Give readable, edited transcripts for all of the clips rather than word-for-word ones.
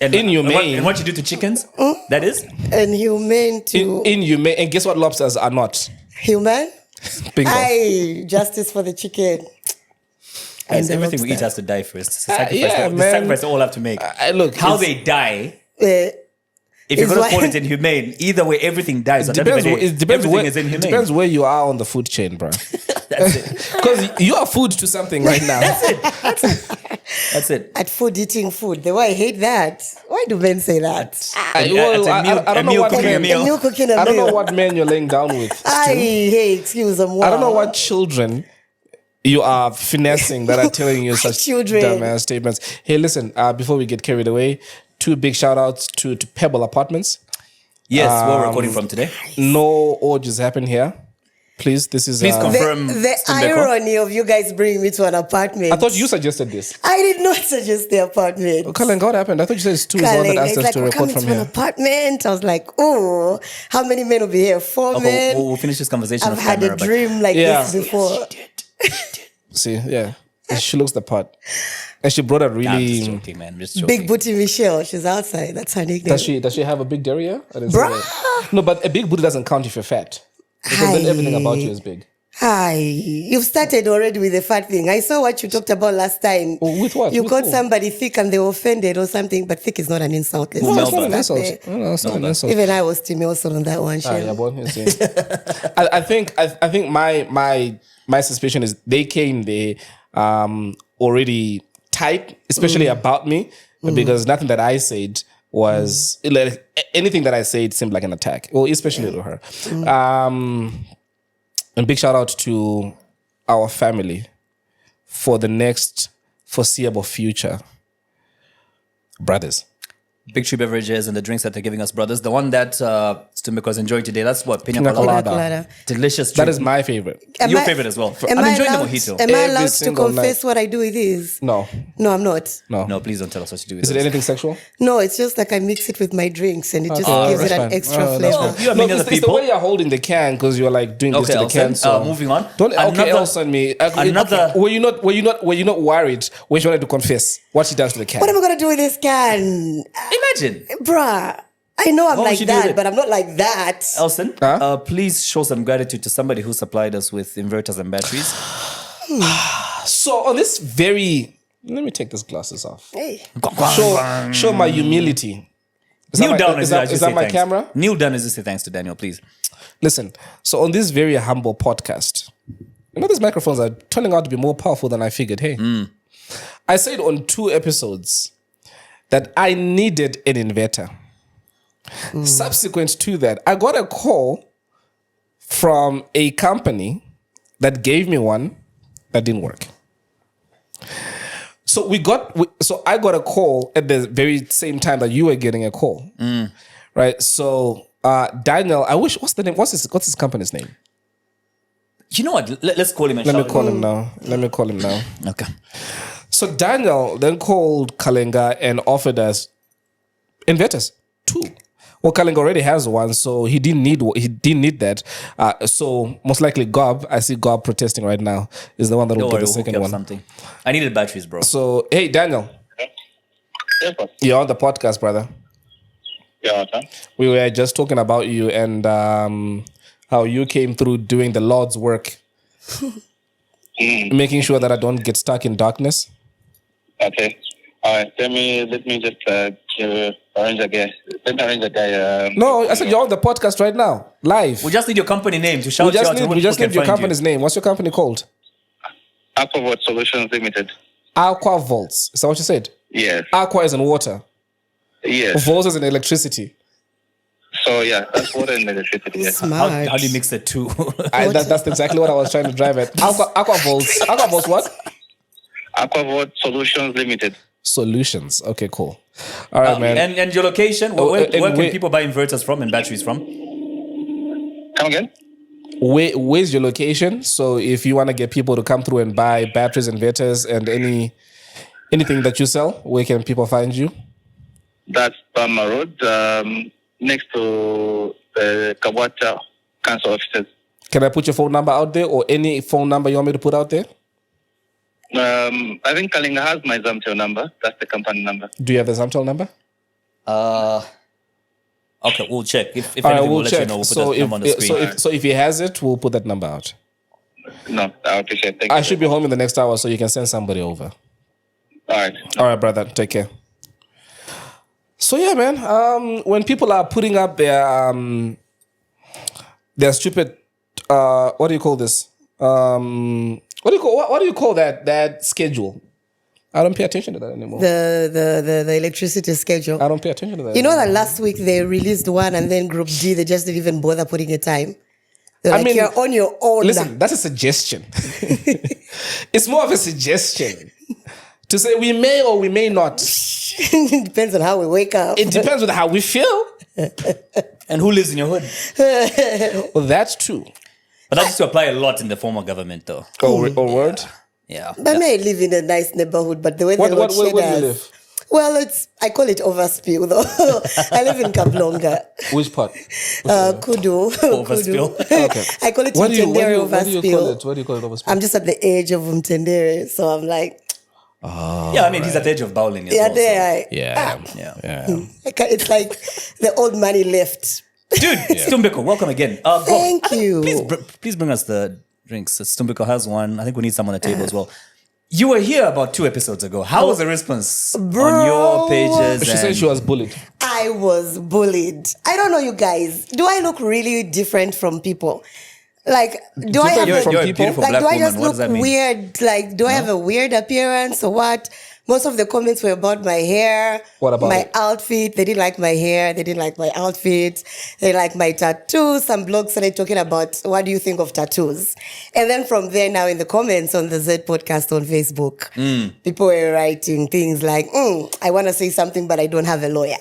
Inhumane. And what you do to chickens? That is? Inhumane to Inhumane. And guess what lobsters are not? human. Bingo. Aye, justice for the chicken. Guys, the everything we eat lobster. has to die first. It's a sacrifice, yeah, the man. sacrifice they all have to make. Look, How it's- they die, Uh, if you're Is going to why- call it inhumane, either way, everything dies. At the end of Depends, the day, it depends everything where, is inhumane. it depends where you are on the food chain, bro. That's it. Because you are food to something right now. That's it. at food, eating food. The way I hate that. Why do men say that? It's a don't know meal what cooking a man- meal. You cooking a I don't know meal. what man you're laying down with. Aye, hey, excuse them. I don't know what children you are finessing that are telling you such Children. dumbass statements. Hey, listen, before we get carried away, 2 big shout outs to Pebble Apartments. Yes, where we're recording from today. No orgies happen here. Please, this is. Please confirm. The Stumbeko. irony of you guys bringing me to an apartment. I thought you suggested this. I did not suggest the apartment. Colin, what happened? I thought you said Stu is the one that Kaleng, asked it's us like, to we're record coming from to an here. apartment. I was like, oh, how many men will be here? 4 Okay, men. we'll finish this conversation I've off had camera, a but- dream like Yeah. this before. See, yeah. She looks the part. And she brought a Nah, I'm just really. joking, man. Just joking. Big Booty Michelle. She's outside. That's her nickname. Does she have a big derriere? I didn't see Bruh. that. No, but a big booty doesn't count if you're fat. Because then everything about you is big. Hi, you've started already with the fat thing. I saw what you talked about last time. Oh, with what? You With called who? somebody thick and they were offended or something, but thick is not an insult. Let's Who, just Melba? start Insult. there. No, it's not an insult. Even I was Timmy also on that one. Ah, Shem. yeah, boy, you see. I think my suspicion is they came there already tight, especially about me, because nothing that I said was like, anything that I said seemed like an attack, well, especially to her. And big shout out to our family for the next foreseeable future, brothers. Big Tree Beverages and the drinks that they're giving us, brothers. The one that Stumbeko is enjoying today, that's what? Pina Pina colada. colada. Delicious That drink. is my favorite. Am Your I- favorite as well. Am I'm I enjoying allowed, the mojito. Am I Every allowed to single confess night. what I do with these? No, No, I'm not. no. No, please don't tell us what you do with Is it those. anything sexual? No, it's just like I mix it with my drinks and it just Oh, gives it that's an fine. extra Oh, that's flavor. fine. You are No, many other it's the people. way you're holding the can because you're like doing this Okay, to the Elson, can. So moving on. Don't okay, Another- Elson me. another- Were you not worried when she wanted to confess what she does to the can? What am I gonna do with this can? Imagine. Bruh, I know I'm What would like you do with that, it? but I'm not like that. Elson, Huh? please show some gratitude to somebody who supplied us with inverters and batteries. So on this very, let me take these glasses off. Hey. Show my humility. Kneel down Is as that my camera? Kneel down as you say thanks to Daniel, please. Listen. So on this very humble podcast, these microphones are turning out to be more powerful than I figured. Hey, I said on 2 episodes that I needed an inverter. Subsequent to that, I got a call from a company that gave me one that didn't work. So I got a call at the very same time that you were getting a call, right? So Daniel, I wish what's the name? What's his company's name? You know what? Let's call him and Let me shout call him now. Okay. So Daniel then called Kalenga and offered us inverters, 2. Well, Kalenga already has one, so he didn't need that. So most likely Gob, I see Gob protesting right now, is the one that will Don't get worry, the we'll hook you second up one. something. I needed batteries, bro. So hey, Daniel, Yes, boss. you're on the podcast, brother. Yeah, okay. We were just talking about you and how you came through doing the Lord's work, making sure that I don't get stuck in darkness. Okay. All right. Let me just arrange a guy. Let me arrange a guy. No, I said you're on the podcast right now, live. We just need your company name to shout We you just out. need, so we just people need your can find company's name. What's your company called? Aquavolt Solutions Limited. Aqua Volts. Is that what you said? Yes. Aqua is in water. Yes. Volts is in electricity. So yeah, that's water and electricity. Yes. you. Smart. How do you mix the two? That's exactly what I was trying to drive at. Aqua Volts. Aqua Volts what? Aquavolt Solutions Limited. Solutions. Okay, cool. All right, man. and your location? Oh, Where and can wait- people buy inverters from and batteries from? Come again? Where's your location? So if you want to get people to come through and buy batteries, inverters, and anything that you sell, where can people find you? That's Burma Road, next to the Kawata Council offices. Can I put your phone number out there or any phone number you want me to put out there? I think Kalinga has my Zamtel number. That's the company number. Do you have the Zamtel number? Okay, we'll check. If All right, anything, we'll we'll let check. you know. We'll put So that number on the screen. so if he has it, we'll put that number out. No, I appreciate it. Thank I you. should be home in the next hour, so you can send somebody over. All right. All right, brother. Take care. So yeah, man. When people are putting up their stupid, what do you call this? What do you call that schedule? I don't pay attention to that anymore. The electricity schedule. I don't pay attention to that. You know anymore. that last week they released one, and then Group D, they just didn't even bother putting a time. They're I like, mean, you're on your own. Listen, that's a suggestion. It's more of a suggestion to say we may or we may not. It depends on how we wake up. It depends on how we feel. And who lives in your hood? Well, that's true. But that used to apply a lot in the former government, though. Or word. Yeah. I may live in a nice neighborhood, but the way What they where load do you shaders. live? Well, I call it overspill though. I live in Kablonga. Which part? Kudu. Overspill. Kudu. Okay. I call it What do you Mtendere call overspill. it? What do you call it? Overspill. I'm just at the edge of Mtendere, so I'm like, Yeah, I mean, he's at the edge of bowling as yeah, well. there. Yeah. It's like the old money left. Dude, Stumbiko, welcome again. Go. Thank you. Please bring us the drinks. Stumbiko has one. I think we need some on the table as well. You were here about 2 episodes ago. How was the response on your pages? She said she was bullied. I was bullied. I don't know, you guys. Do I look really different from people? Like, do I have You're a people? beautiful like, black do I woman. just What does look that mean? weird? Like, do I have a weird appearance or what? Most of the comments were about my hair, What about my it? outfit. They didn't like my hair. They didn't like my outfit. They like my tattoos. Some blogs started talking about what do you think of tattoos, and then from there now in the comments on the Z podcast on Facebook, people were writing things like, "I want to say something, but I don't have a lawyer."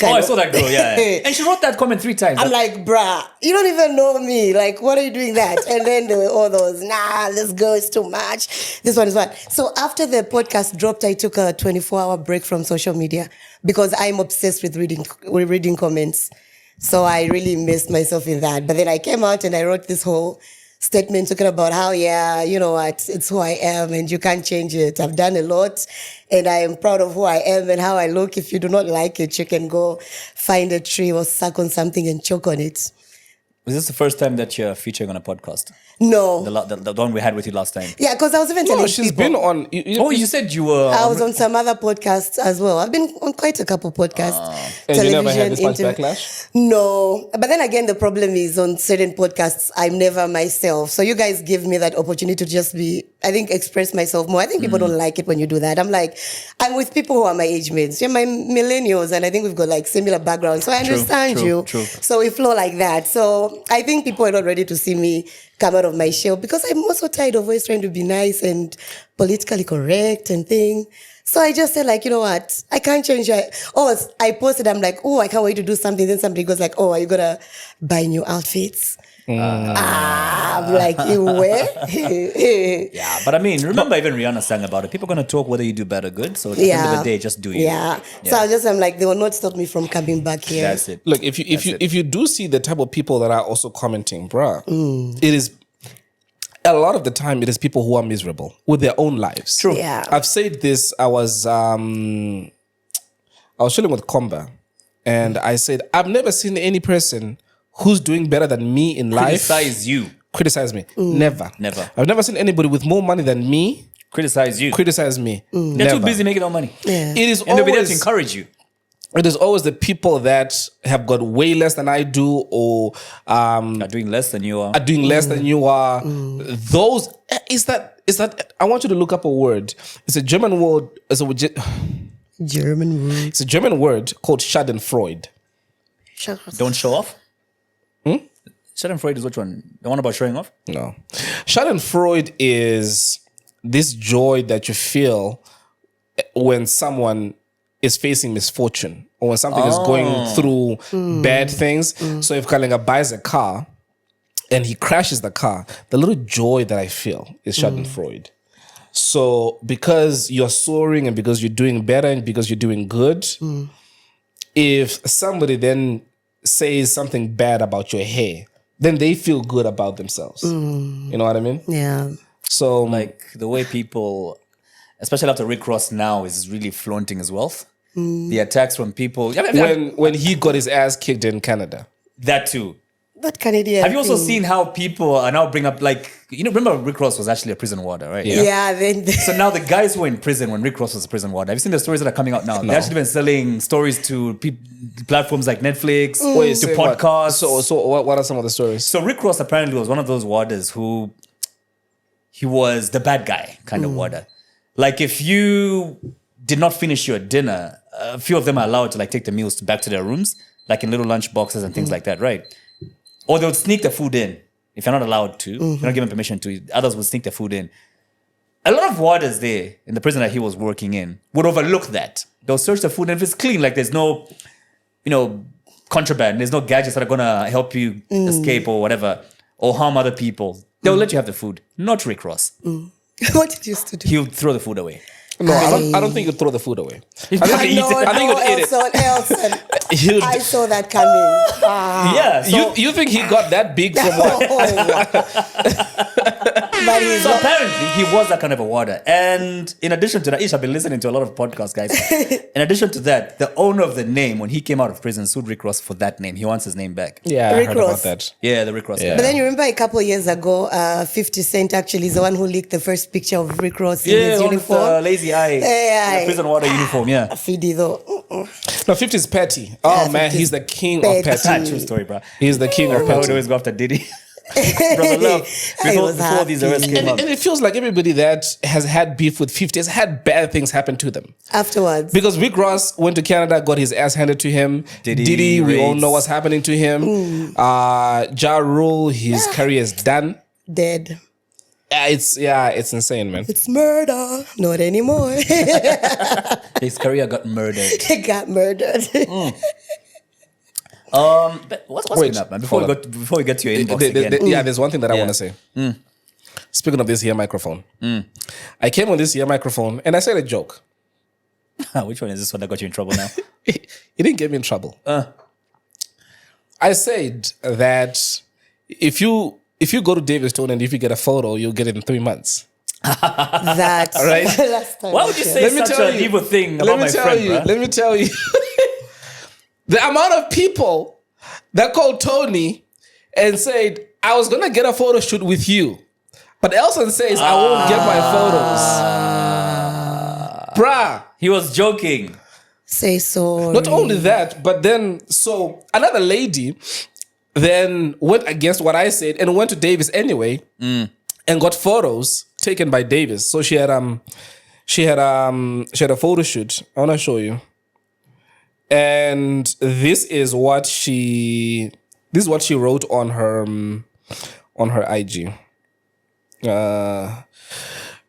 Oh, I saw that girl, yeah. And she wrote that comment 3 times. I'm like, bruh, you don't even know me. Like, what are you doing that? And then there were all those, this girl is too much. This one is what. So after the podcast dropped, I took a 24-hour break from social media because I'm obsessed with reading comments. So I really missed myself in that. But then I came out and I wrote this whole statement talking about how, you know what, it's who I am and you can't change it. I've done a lot and I am proud of who I am and how I look. If you do not like it, you can go find a tree or suck on something and choke on it. Was this the first time that you're featuring on a podcast? No. The one we had with you last time? Yeah, because I was even telling No, she's people. been on. You said you were... I was on some other podcasts as well. I've been on quite a couple podcasts. And you never had this much interview. backlash? No. But then again, the problem is on certain podcasts, I'm never myself. So you guys give me that opportunity to just be, I think, express myself more. I think people don't like it when you do that. I'm like, I'm with people who are my age mates. You're my millennials, and I think we've got like similar backgrounds. So I understand you. True. So we flow like that. So I think people are not ready to see me come out of my shell because I'm also tired of always trying to be nice and politically correct and thing. So I just said, like, you know what? I can't change. I posted, I'm like, I can't wait to do something. Then somebody goes like, are you going to buy new outfits? I'm like, you were? Yeah, but I mean, remember even Rihanna sang about it. People are going to talk whether you do bad or good. So at the end of the day, just do you. Yeah. So I'm like, they will not stop me from coming back here. That's it. Look, if you do see the type of people that are also commenting, bruh, it is a lot of the time it is people who are miserable with their own lives. True. Yeah. I've said this. I was chilling with Komba, and I said I've never seen any person who's doing better than me in life criticize me. Never. I've never seen anybody with more money than me criticize me. They're too busy making their money. Yeah. It is And they'll be there always to encourage you. It is always the people that have got way less than I do, or Are doing less than you are. are doing less than you are. Those is that I want you to look up a word. It's a German word. German word. It's a German word called Schadenfreude. Don't show off? Schadenfreude is which one? The one about showing off? No, Schadenfreude is this joy that you feel when someone is facing misfortune or when something is going through bad things. So if Kalinga buys a car and he crashes the car, the little joy that I feel is Schadenfreude. So because you're soaring and because you're doing better and because you're doing good, if somebody then says something bad about your hair, then they feel good about themselves. You know what I mean? Yeah. So Like the way people, especially after Rick Ross now, is really flaunting his wealth. The attacks from people. when he got his ass kicked in Canada. That too. That Canadian. Have you also thing. seen how people are now bring up, like, remember Rick Ross was actually a prison warder, right? Yeah, then So now the guys who were in prison when Rick Ross was a prison warder, have you seen the stories that are coming out now? They've actually been selling stories to platforms like Netflix, to say what? podcasts. So what are some of the stories? So Rick Ross apparently was one of those warders who he was the bad guy kind of warder. Like if you did not finish your dinner, a few of them are allowed to like take the meals back to their rooms, like in little lunch boxes and things like that, right? Or they would sneak the food in if you're not allowed to. You're not given permission to. Others would sneak the food in. A lot of warders there in the prison that he was working in would overlook that. They'll search the food, and if it's clean, like there's no, contraband, there's no gadgets that are gonna help you escape or whatever, or harm other people, they'll let you have the food. Not Rick Ross. what did you used to do? He would throw the food away. No, I don't think you'd throw the food away. I know you'd eat it. Elson. You'd- I saw that coming. Yeah. So, you think he got that big from what? But he's so not. apparently he was that kind of a warder. And in addition to that, I've been listening to a lot of podcasts, guys. In addition to that, the owner of the name, when he came out of prison, sued Rick Ross for that name. He wants his name back. Yeah, Rick I heard Ross. about that. Yeah, the Rick Ross. Yeah. But then you remember a couple of years ago, 50 Cent actually is the one who leaked the first picture of Rick Ross in his one with uniform. lazy eye. Yeah, The prison warder uniform, yeah. Fidi though. No, 50 is petty. Oh man, 50 he's the king petty. of petty. True story, bro. He's the king of I would petty. always go after Diddy. Brother Love. I was Before these arrests happy. came up. And it feels like everybody that has had beef with 50 has had bad things happen to them. Afterwards. Because Rick Ross went to Canada, got his ass handed to him. Diddy, we all raids. know what's happening to him. Ja Rule, his career is done. Dead. It's insane, man. It's murder. Not anymore. His career got murdered. He got murdered. But what's Wait, been up, man? Before we get to your inbox again. There's one thing that I want to say. Speaking of this here microphone, I came on this here microphone and I said a joke. Which one is this one that got you in trouble now? It didn't get me in trouble. I said that if you go to Davis Stone and if you get a photo, you'll get it in 3 months. That's Right. last time. Why would you say such an evil thing about my friend, bruh? Let me tell you. The amount of people that called Tony and said, I was going to get a photo shoot with you. But Elson says, I won't get my photos. Bruh. He was joking. Say so. Not only that, but then, so another lady then went against what I said and went to Davis anyway and got photos taken by Davis. So she had a photo shoot. I want to show you. And this is what she wrote on her IG.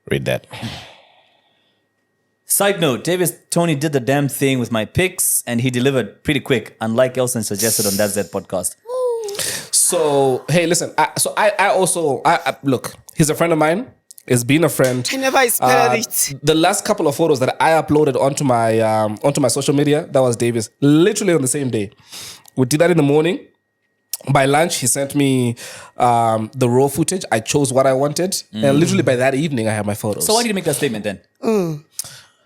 Read that. Side note, Tony did the damn thing with my pics and he delivered pretty quick, unlike Elson suggested on That's That podcast. So hey, listen. I also look. He's a friend of mine. He's been a friend. I never expected it. The last couple of photos that I uploaded onto my social media, that was Davis. Literally on the same day. We did that in the morning. By lunch, he sent me the raw footage. I chose what I wanted, and literally by that evening, I had my photos. So why did you make that statement then?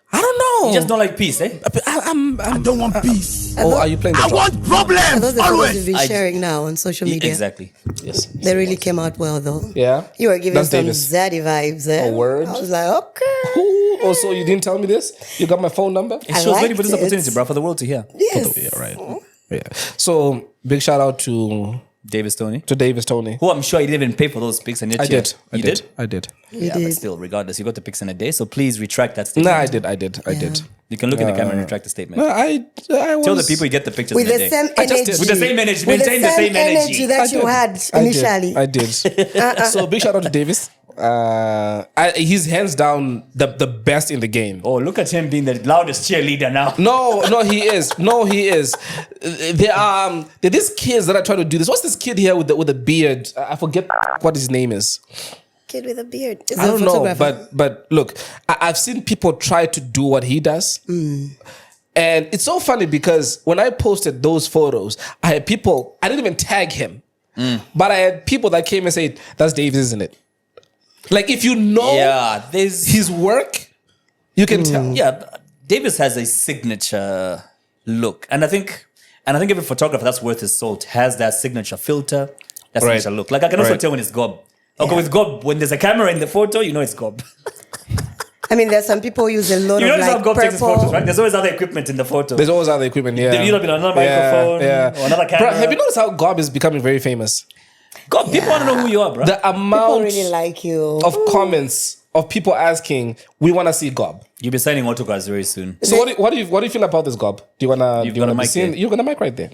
I don't know. You just don't like peace, eh? I don't want peace. Oh, are you playing the I drum? want Are problems those the photos always. you've been sharing now on social media? Exactly. Yes. They really came out well though. Yeah. You were giving That's some Davis. zaddy vibes. Eh? A word. I was like, okay. Ooh, oh, so you didn't tell me this? You got my phone number? It shows ready for liked this opportunity, it. bro, for the world to hear. Yes. Yeah, right. Yeah. So big shout out to Davis Tony. Davis Tony. Who I'm sure he didn't even pay for those pics and yet I you did. You did? I did. Yeah, did. but still, regardless, you got the pics in a day, so please retract that No, statement. I did. You can look in the camera and retract the statement. No, I was, Tell the people you get the pictures With in a the day. same I just energy. did. With the same energy. With Maintain the same energy. that you had initially. I did. So big shout out to Davis. He's hands down the best in the game. Oh, look at him being the loudest cheerleader now. No, he is. There are these kids that are trying to do this. What's this kid here with the beard? I forget what his name is. Kid with a beard. Is I a don't know, photographer. but look, I've seen people try to do what he does. And it's so funny because when I posted those photos, I had people, I didn't even tag him, but I had people that came and said, that's Davis, isn't it? Like if you know there's his work, you can tell. Yeah, Davis has a signature look, and I think every photographer that's worth his salt has that signature filter, that Right. signature look. Like I can also Right. tell when it's Gob. Okay, with Gob, when there's a camera in the photo, you know it's Gob. I mean, there's some people who use a lot You of notice how like Gob takes his photos, purple. right? There's always other equipment in the photo. There's always other equipment. Yeah, You know, another microphone or another camera. Bro, have you noticed how Gob is becoming very famous? God, people want to know who you are, bro. The People amount really like you. of comments of people asking, "We want to see Gob." You'll be signing autographs very soon. So what do you feel about this Gob? Do you wanna? You've do you got wanna a be mic seen? there. You've got a mic right there.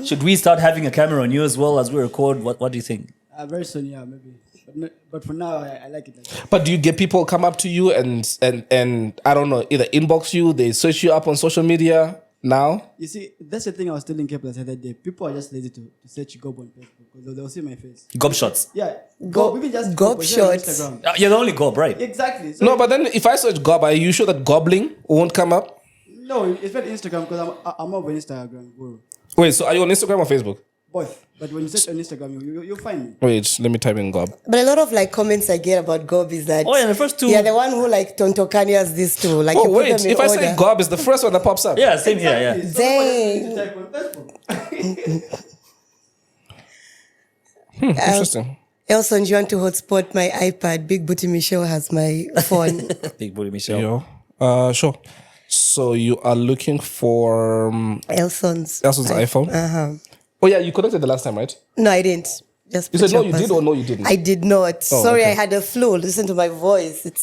Should we start having a camera on you as well as we record? What do you think? Very soon, yeah, maybe. But for now, I like it. Like that. But do you get people come up to you and I don't know, either inbox you, they search you up on social media now? You see, that's the thing I was telling Kepler the other day. People are just lazy to search Gob on Facebook because they'll see my face. Gob shots. Yeah, Gob- even just Gob or share on shots. Instagram. You're the only Gob, right? Exactly. So No, but then if I search Gob, are you sure that gobbling won't come up? no, it's not Instagram because I'm more of an Instagram guru. Wait, so are you on Instagram or Facebook? Both. But when you search on Instagram, you'll find me. Wait, let me type in Gob. But a lot of like comments I get about Gob is that Oh, yeah, the first two. Yeah, the one who like Tontokani has this too. Like you Oh put wait, them in if I say order. Gob, it's the first one that pops up. Yeah, same here, yeah. So Dang. type on Facebook. Interesting. Elson, do you want to hotspot my iPad? Big Booty Michelle has my phone. Big booty Michelle. Sure. So you are looking for Elson's. Elson's iPhone? Uh-huh. Oh yeah, you connected the last time, right? No, I didn't. Just You put said no, your you did, person- or no, you didn't? I did not. Oh, Sorry, okay. I had a flu. Listen to my voice. It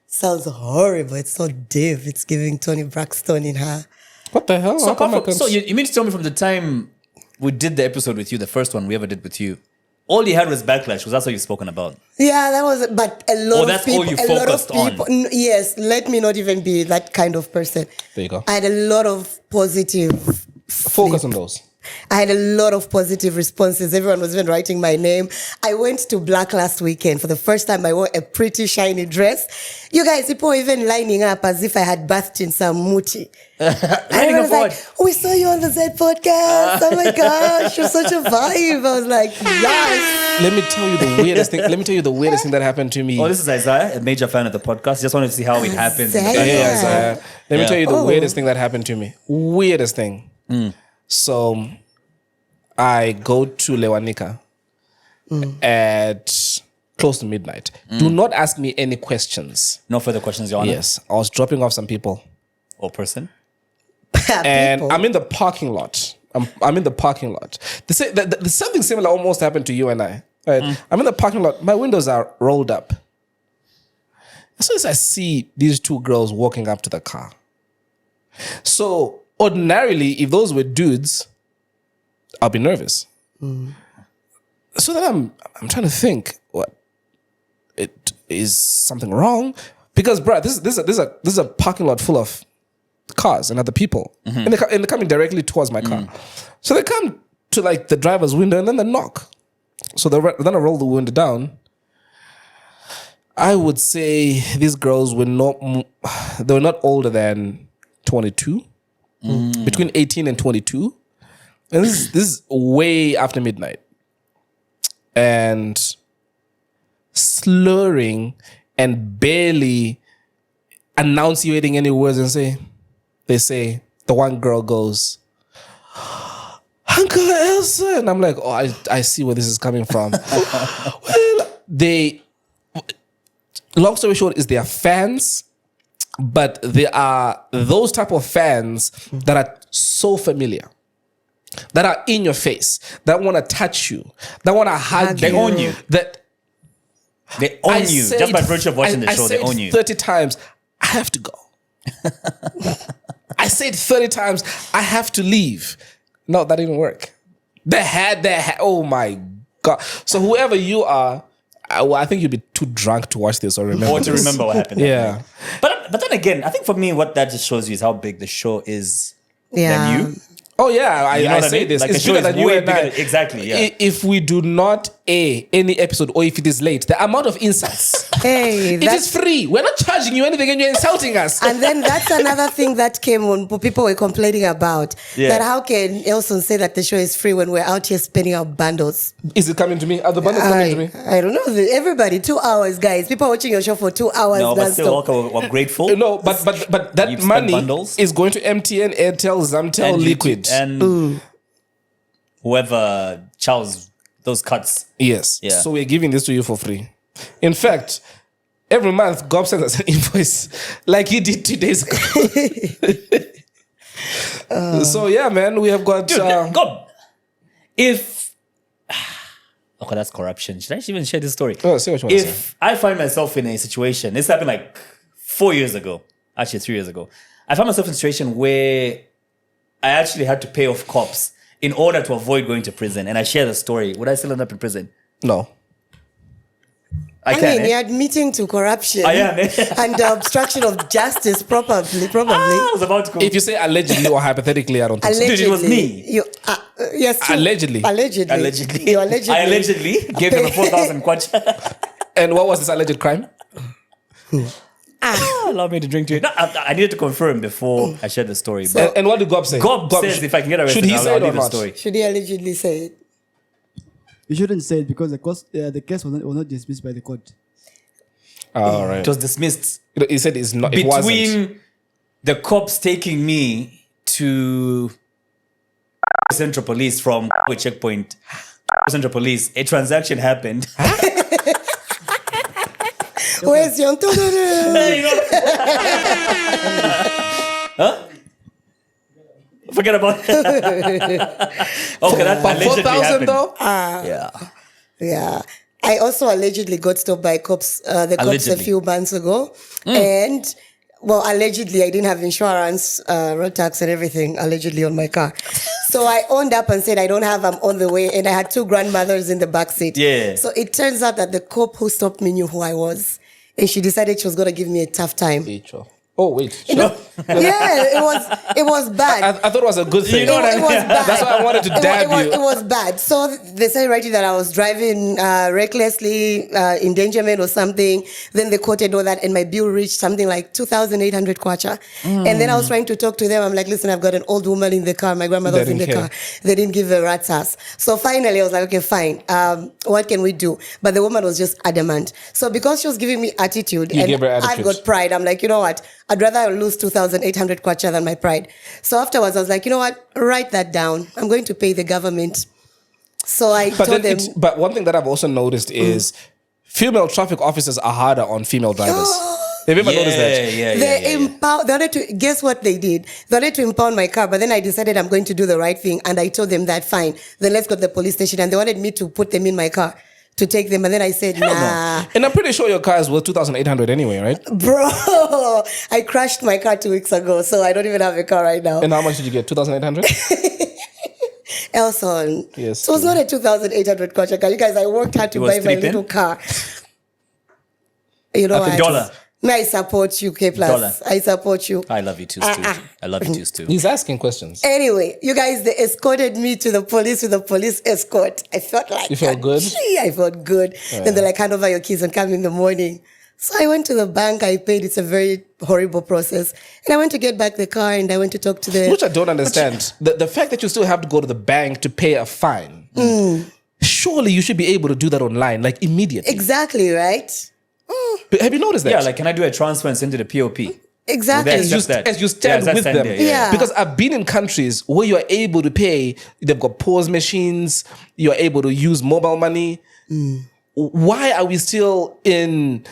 sounds horrible. It's so deaf. It's giving Tony Braxton in her. What the hell? So, How come I can't- so you mean to tell me from the time we did the episode with you, the first one we ever did with you, all you had was backlash because that's what you've spoken about. Yeah, that was. But a lot Oh, of that's people. all you a lot of focused on. people. Yes, let me not even be that kind of person. There you go. I had a lot of positive. Focus on those. I had a lot of positive responses. Everyone was even writing my name. I went to Black last weekend. For the first time, I wore a pretty shiny dress. You guys, people were even lining up as if I had bathed in some muti. And I was like, we saw you on the Z podcast. Oh my gosh, you're such a vibe. I was like, yes. Let me tell you the weirdest thing. Let me tell you the weirdest thing that happened to me. Oh, this is Isaiah, a major fan of the podcast. Just wanted to see how it happens. in the Isaiah. Yeah, background. Isaiah. Let me tell you the Oh. weirdest thing that happened to me. Weirdest thing. So I go to Lewanika at close to midnight. Do not ask me any questions. No further questions, Your Honor. Yes, I was dropping off some people. Or person. And People. I'm in the parking lot. I'm in the parking lot. Something similar almost happened to you and I. Right? I'm in the parking lot. My windows are rolled up. As soon as I see these two girls walking up to the car. So ordinarily, if those were dudes, I'll be nervous. So then I'm trying to think, what? It is something wrong? Because, bruh, this is a parking lot full of cars and other people, and they're coming directly towards my car. So they come to like the driver's window and then they knock. So then I roll the window down. I would say these girls were not older than 22, between 18 and 22, and this is way after midnight, and slurring and barely enunciating any words, and they say, the one girl goes, Uncle Elsa. And I'm like, oh, I see where this is coming from. Well, long story short, is they are fans, but they are those type of fans that are so familiar, that are in your face, that want to touch you, that want to hug you. They own you. They own you. Just by virtue of watching the show, they own you. 30 times, I have to go. I said 30 times, I have to leave. No, that didn't work. They had, oh my God. So whoever you are, I think you'd be too drunk to watch this or remember Or to this. remember what happened. Yeah. But then again, I think for me, what that just shows you is how big the show is Yeah. than you. Oh yeah, You know I what say mean? this. Like It's the show bigger is than you way and I. bigger. Exactly, yeah. If we do not air any episode or if it is late, the amount of insults. Hey, It is free. We're not charging you anything and you're insulting us. and then that's another thing that came on. People were complaining about that. How can Elson say that the show is free when we're out here spending our bundles? Is it coming to me? Are the bundles coming to me? I don't know. Everybody, 2 hours, guys. People are watching your show for 2 hours. No, but still, non-stop. we're grateful. No, but that You've spent money bundles. is going to MTN, Airtel, Zamtel, And Liquid. and whoever Charles those cuts. Yes. Yeah. So we're giving this to you for free. In fact, every month, Gob sends us an invoice like he did 2 days ago. So yeah, man, we have got... Dude, Gob, if... Okay, that's corruption. Should I even share this story? Oh, say what you want to say. If I find myself in a situation, this happened like 4 years ago, actually 3 years ago. I found myself in a situation where I actually had to pay off cops in order to avoid going to prison. And I share the story. Would I still end up in prison? No. I I can. mean, you're admitting to corruption. I am. And obstruction of justice, probably. I was about to go. If you say allegedly or hypothetically, I don't think so. Dude, it was me. You, yes, true. Allegedly. Allegedly. Allegedly. You allegedly. I allegedly gave them a 4,000 kwacha. And what was this alleged crime? Allow me to drink to it. No, I needed to confirm before I shared the story. But And what did Gob say? Gob says if I can get arrested, should he say I'll it or leave the not? story. Should he allegedly say it? You shouldn't say it because the case was not dismissed by the court. All right. It was dismissed He said it's not. It wasn't. between the cops taking me to Central Police from a checkpoint. Central Police, a transaction happened. Where's your... Forget about it. Okay, that But allegedly 4,000 happened. though? Yeah. Yeah. I also allegedly got stopped by cops, the cops a Allegedly. few months ago. And, well, allegedly I didn't have insurance, road tax and everything, allegedly on my car. So I owned up and said, I don't have, I'm on the way. And I had two grandmothers in the back seat. Yeah. So it turns out that the cop who stopped me knew who I was. And she decided she was going to give me a tough time. Oh, wait. You know, yeah, it was bad. I thought it was a good thing. You know what I It was mean? bad. That's why I wanted to dab you. It was bad. So they said right that I was driving recklessly, endangerment or something. Then they quoted all that, and my bill reached something like 2,800 kwacha. And then I was trying to talk to them. I'm like, listen, I've got an old woman in the car. My grandmother was in the didn't car. They didn't give a rat's ass. So finally, I was like, okay, fine. What can we do? But the woman was just adamant. So because she was giving me attitude, You and gave her I've attitude. got pride, I'm like, you know what? I'd rather lose 2,800 kwacha than my pride. So afterwards, I was like, you know what? Write that down. I'm going to pay the government. So I told them. But one thing that I've also noticed is female traffic officers are harder on female drivers. Have you ever noticed that? They wanted to, guess what they did? They wanted to impound my car, but then I decided I'm going to do the right thing. And I told them that, fine, then let's go to the police station. And they wanted me to put them in my car to take them. And then I said, nah. And I'm pretty sure your car is worth 2,800 anyway, right? Bro, I crashed my car 2 weeks ago, so I don't even have a car right now. And how much did you get? 2,800? Elson. Yes, So it's not a 2,800 kwacha car. You guys, I worked hard to was buy my sleeping? little car. You know Like what? $1. May I support you, K+. $1. I support you. I love you too, Stu. I love you too, Stu. He's asking questions. Anyway, you guys, they escorted me to the police with a police escort. I felt like... You felt good? Gee, I felt good. Then they're like, hand over your keys and come in the morning. So I went to the bank, I paid. It's a very horrible process. And I went to get back the car and I went to talk to the... Which I don't understand. The fact that you still have to go to the bank to pay a fine. Surely you should be able to do that online, like immediately. Exactly, right? Have you noticed that? Yeah, like, can I do a transfer and send to the POP? Exactly. Well, that's- As you stand Yeah, with stand them. there, yeah. Because I've been in countries where you are able to pay, they've got POS machines, you're able to use mobile money. Why are we still in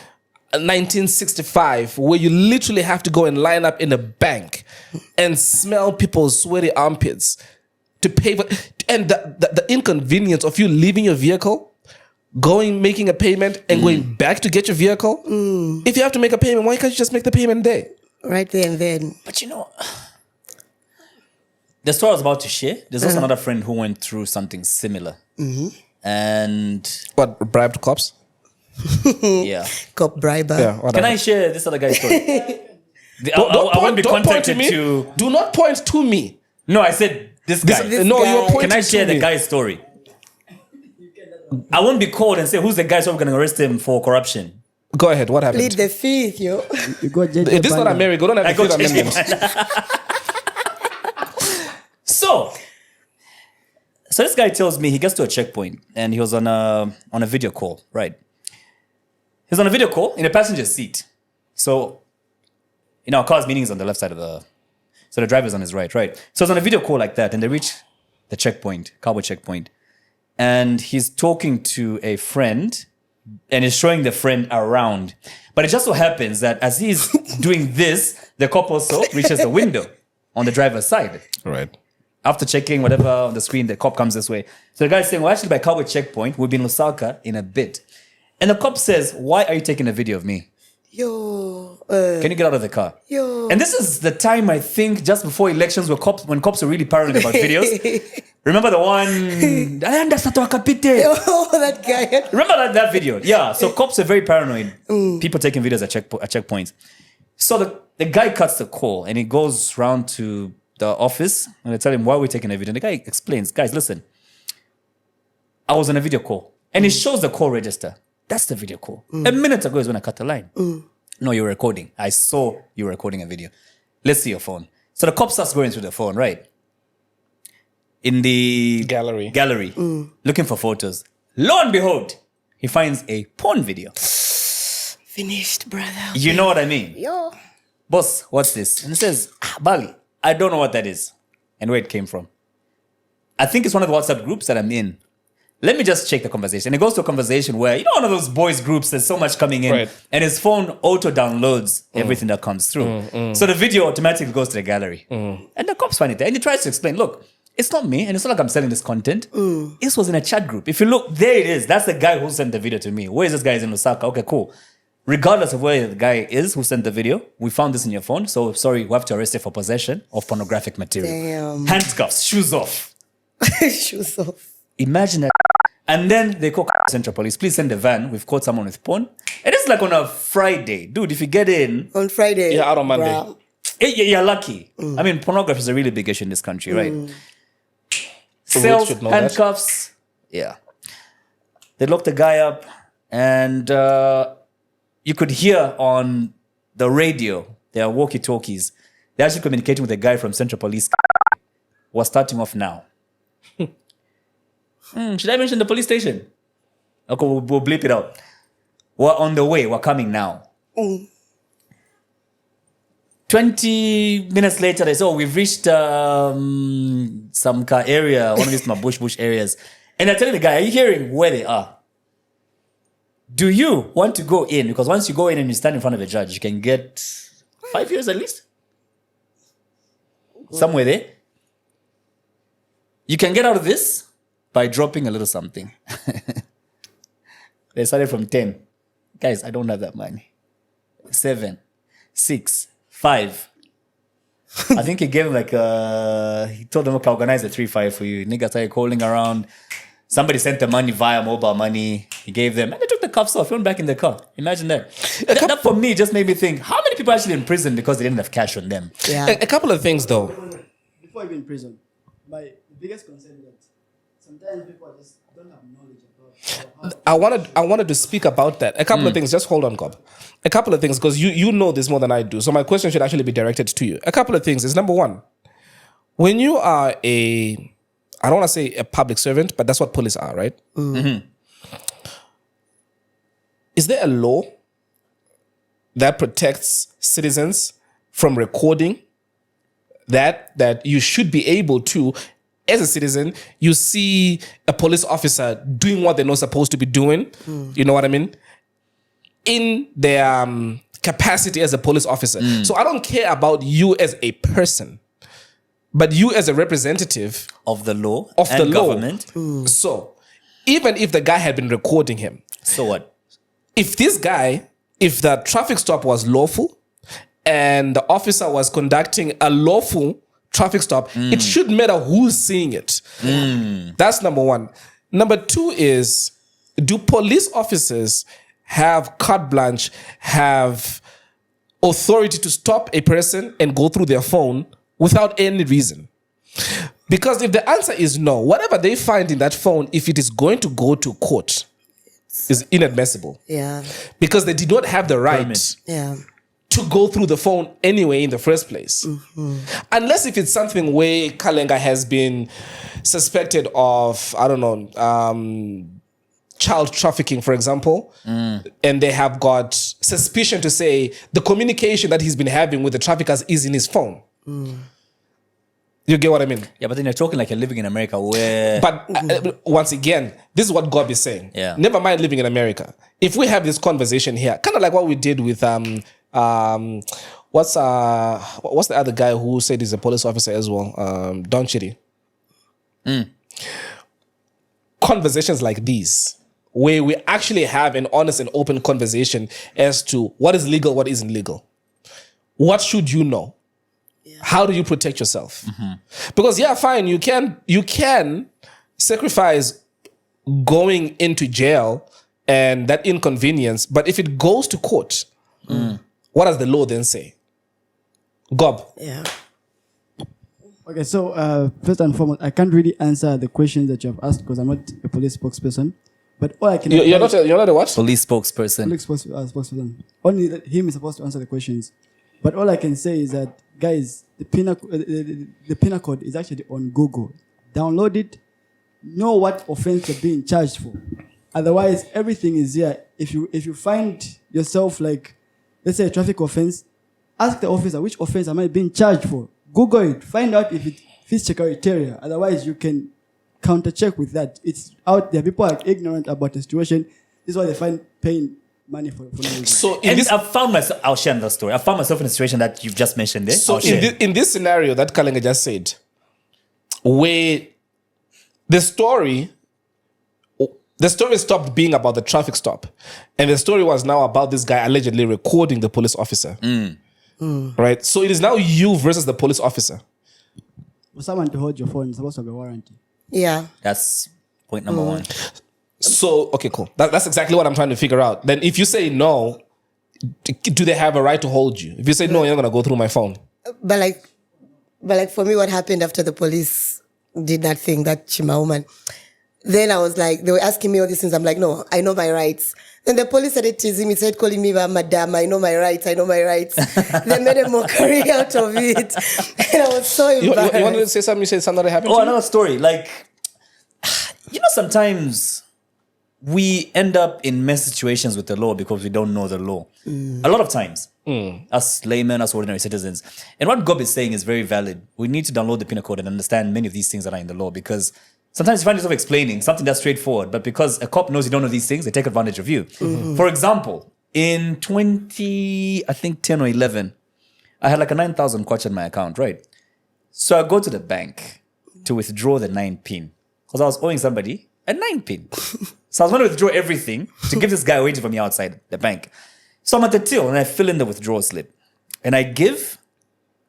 1965 where you literally have to go and line up in a bank and smell people's sweaty armpits to pay for, and the inconvenience of you leaving your vehicle, making a payment and going back to get your vehicle? If you have to make a payment, why can't you just make the payment there? Right there and then. But you know, the story I was about to share, there's also another friend who went through something similar. And What, bribed cops? yeah. Cop briber. Yeah. What Can I happened? share this other guy's story? Don't I won't be don't point to contacted me. to... Do not point to me. No, I said this guy. This No, guy. you're pointing Can I to share me. the guy's story? I won't be called and say, who's the guy so we're going to arrest him for corruption? Go ahead. What happened? Plead the fifth, yo. You got This is not America. We don't have the Fifth Amendment. So this guy tells me he gets to a checkpoint and he was on a video call, right? He's on a video call in a passenger seat. So, our car's meaning is on the left side of so the driver's on his right? So he's on a video call like that and they reach the checkpoint, cowboy checkpoint. And he's talking to a friend and is showing the friend around. But it just so happens that as he's doing this, the cop also reaches the window on the driver's side. Right. After checking whatever on the screen, the cop comes this way. So the guy's saying, well, actually, by cowboy checkpoint, we'll be in Lusaka in a bit. And the cop says, why are you taking a video of me? Yo. Can you get out of the car? Yo. And this is the time, I think, just before elections, when cops were really paranoid about videos. Remember the one? Oh, that guy. Remember that video? Yeah. So cops are very paranoid. People taking videos at checkpoints. So the guy cuts the call and he goes round to the office and they tell him, why are we taking a video? And the guy explains, guys, listen, I was on a video call and it shows the call register. That's the video call. A minute ago is when I cut the line. No, you're recording. I saw you were recording a video. Let's see your phone. So the cop starts going through the phone, right? In the gallery, looking for photos. Lo and behold, he finds a porn video. Finished, brother. You know what I mean? Yo. Boss, what's this? And he says, Bali, I don't know what that is and where it came from. I think it's one of the WhatsApp groups that I'm in. Let me just check the conversation. And it goes to a conversation where, one of those boys groups, there's so much coming in. Right. And his phone auto-downloads everything that comes through. So the video automatically goes to the gallery. And the cops find it there. And he tries to explain, look, it's not me. And it's not like I'm selling this content. This was in a chat group. If you look, there it is. That's the guy who sent the video to me. Where is this guy? He's in Lusaka. Okay, cool. Regardless of where the guy is who sent the video, we found this in your phone. So, sorry, we have to arrest you for possession of pornographic material. Damn. Handcuffs, shoes off. Shoes off. Imagine that. And then they call Central Police. Please send a van. We've caught someone with porn. And it's like on a Friday. Dude, if you get in... On Friday. Yeah, out on Monday. Bruh. You're lucky. I mean, pornography is a really big issue in this country, right? The Cells, roads should know handcuffs. Yeah. They locked the guy up. And you could hear on the radio, there are walkie-talkies. They're actually communicating with a guy from Central Police. We're starting off now. Should I mention the police station? Okay, we'll bleep it out. We're on the way. We're coming now. 20 minutes later, they say, we've reached some car area, one of these bush areas. And I tell the guy, are you hearing where they are? Do you want to go in? Because once you go in and you stand in front of a judge, you can get 5 years at least. Somewhere there. You can get out of this by dropping a little something. They started from 10. Guys, I don't have that money. 7, 6, 5. I think he gave him he told them, okay, I'll organize a 3-5 for you. Niggas started calling around. Somebody sent the money via mobile money. He gave them, and they took the cuffs off. He went back in the car. Imagine that. That for me just made me think, how many people actually in prison because they didn't have cash on them? Yeah. A couple of things, though. Before even in prison, my biggest concern is that sometimes people just don't have knowledge about how I wanted to speak about that. A couple of things. Just hold on, Cobb. A couple of things, because you know this more than I do. So my question should actually be directed to you. A couple of things is, number one, when you are I don't want to say a public servant, but that's what police are, right? Mm-hmm. Is there a law that protects citizens from recording that you should be able to, as a citizen, you see a police officer doing what they're not supposed to be doing, you know what I mean? In their capacity as a police officer. So I don't care about you as a person, but you as a representative Of the law of and the law. government. So even if the guy had been recording him, So what? if the traffic stop was lawful and the officer was conducting a lawful traffic stop, it should matter who's seeing it. That's number one. Number two is, do police officers have carte blanche, have authority to stop a person and go through their phone without any reason? Because if the answer is no, whatever they find in that phone, if it is going to go to court, is inadmissible. Yeah. Because they did not have the right Permit. Yeah. to go through the phone anyway in the first place. Unless if it's something where Kalenga has been suspected of, I don't know, child trafficking, for example, and they have got suspicion to say the communication that he's been having with the traffickers is in his phone. You get what I mean? Yeah, but then you're talking like you're living in America where... But once again, this is what Gob is saying. Yeah. Never mind living in America. If we have this conversation here, kind of like what we did with what's the other guy who said he's a police officer as well? Don Chitty. Conversations like these, where we actually have an honest and open conversation as to what is legal, what isn't legal. What should you know? How do you protect yourself? Because yeah, fine, you can sacrifice going into jail and that inconvenience, but if it goes to court, what does the law then say? Gob. Yeah. Okay, so first and foremost, I can't really answer the questions that you have asked because I'm not a police spokesperson. But all I can You're not a what? Police spokesperson. police spokesperson. Only that him is supposed to answer the questions. But all I can say is that, guys, the penal code is actually on Google. Download it. Know what offense you're being charged for. Otherwise, everything is here. If you find yourself like, let's say a traffic offense, ask the officer, which offense am I being charged for? Google it. Find out if it fits the criteria. Otherwise, you can counter-check with that. It's out there. People are ignorant about the situation. This is why they find paying money for no reason. So I've found myself, I'll share another story. I found myself in a situation that you've just mentioned there. So I'll share. in this scenario that Kalenga just said, where the story stopped being about the traffic stop, and the story was now about this guy allegedly recording the police officer. Right? So it is now you versus the police officer. For someone to hold your phone, it's supposed to be a warranty. Yeah. That's point number one. So, okay, cool. That's exactly what I'm trying to figure out. Then if you say no, do they have a right to hold you? If you say no, you're not going to go through my phone. But like for me, what happened after the police did that thing, that Chima woman, then I was like, they were asking me all these things. I'm like, no, I know my rights. Then the police started teasing me, started calling me madam, I know my rights. They made a mockery out of it. And I was so embarrassed. You wanted to say something? You said something that happened Oh, to you? another story. Like, sometimes we end up in mess situations with the law because we don't know the law. A lot of times, us laymen, us ordinary citizens. And what Gob is saying is very valid. We need to download the penal code and understand many of these things that are in the law, because sometimes you find yourself explaining something that's straightforward, but because a cop knows you don't know these things, they take advantage of you. For example, in 10 or 11, I had like a 9,000 kwacha in my account, right? So I go to the bank to withdraw the 9 pin because I was owing somebody a 9 pin. So I was going to withdraw everything to give this guy waiting for me outside the bank. So I'm at the till and I fill in the withdrawal slip. And I give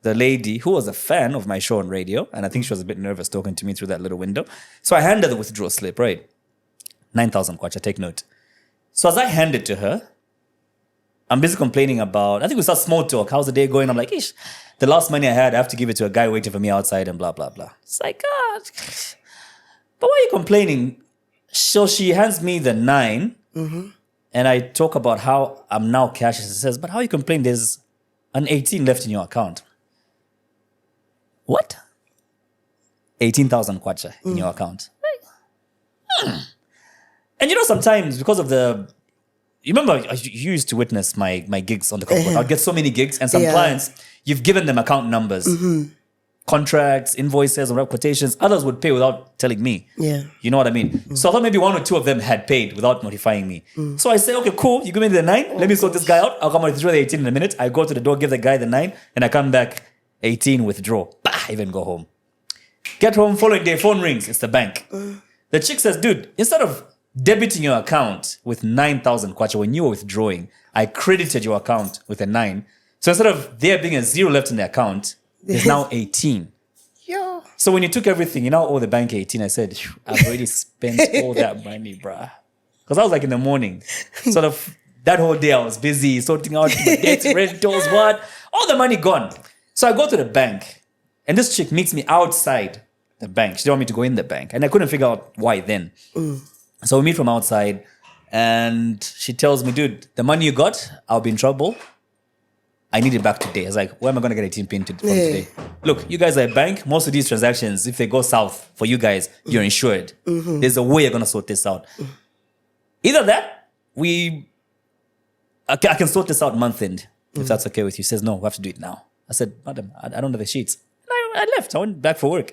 the lady, who was a fan of my show on radio, and I think she was a bit nervous talking to me through that little window. So I hand her the withdrawal slip, right? 9,000 kwacha, take note. So as I hand it to her, I'm busy complaining about, I think we start small talk. How's the day going? I'm like, ish, the last money I had, I have to give it to a guy waiting for me outside and blah, blah, blah. It's like, but why are you complaining? So she hands me the 9, and I talk about how I'm now cash. She says, but how are you complaining? There's an 18 left in your account. What? 18,000 kwacha in your account. And sometimes because of you remember you used to witness my gigs on the corporate. I'd get so many gigs, and some clients, you've given them account numbers, contracts, invoices, or quotations. Others would pay without telling me. Yeah. You know what I mean? So I thought maybe 1 or 2 of them had paid without notifying me. So I say, okay, cool. You give me the 9. Let me sort this guy out. I'll come and withdraw the 18 in a minute. I go to the door, give the guy the 9, and I come back, 18 withdraw. Bah, even go home. Get home, following day, phone rings. It's the bank. The chick says, dude, instead of debiting your account with 9,000 kwacha when you were withdrawing, I credited your account with a 9. So instead of there being a 0 left in the account, there's now 18. Yeah. So when you took everything, you now owe the bank 18. I said, I've already spent all that money, bruh. Because I was like in the morning. Sort of that whole day I was busy sorting out my debts, rentals, what? All the money gone. So I go to the bank, and this chick meets me outside the bank. She didn't want me to go in the bank. And I couldn't figure out why then. So we meet from outside and she tells me, dude, the money you got, I'll be in trouble. I need it back today. I was like, where am I going to get 18 pin from today? Look, you guys are a bank. Most of these transactions, if they go south for you guys, you're insured. There's a way you're going to sort this out. Either that, I can sort this out month end, if that's okay with you. She says, no, we have to do it now. I said, madam, I don't have the sheets. And I left. I went back for work.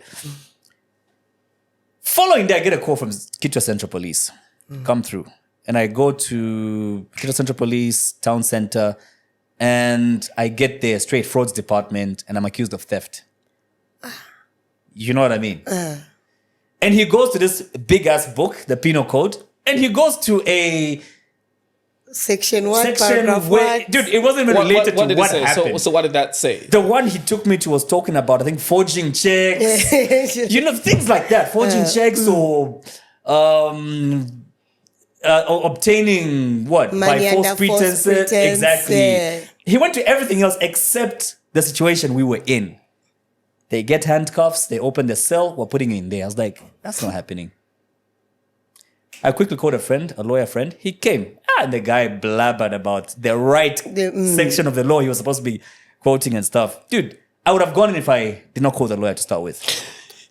Following day, I get a call from Kitwe Central Police. Come through. And I go to Kitwe Central Police, town center, and I get there, straight frauds department, and I'm accused of theft. You know what I mean? And he goes to this big-ass book, the Penal Code, and he goes to a Section 1, section paragraph where, 1. dude, it wasn't even related to did what it say? happened. So what did that say? The one he took me to was talking about, I think, forging checks. Things like that. Forging checks or obtaining what? Money By false under false pretenses. pretense, Exactly. yeah. He went to everything else except the situation we were in. They get handcuffs, they open the cell, we're putting you in there. I was like, that's not happening. I quickly called a friend, a lawyer friend. He came. And the guy blabbered about the right section of the law he was supposed to be quoting and stuff. Dude, I would have gone in if I did not call the lawyer to start with.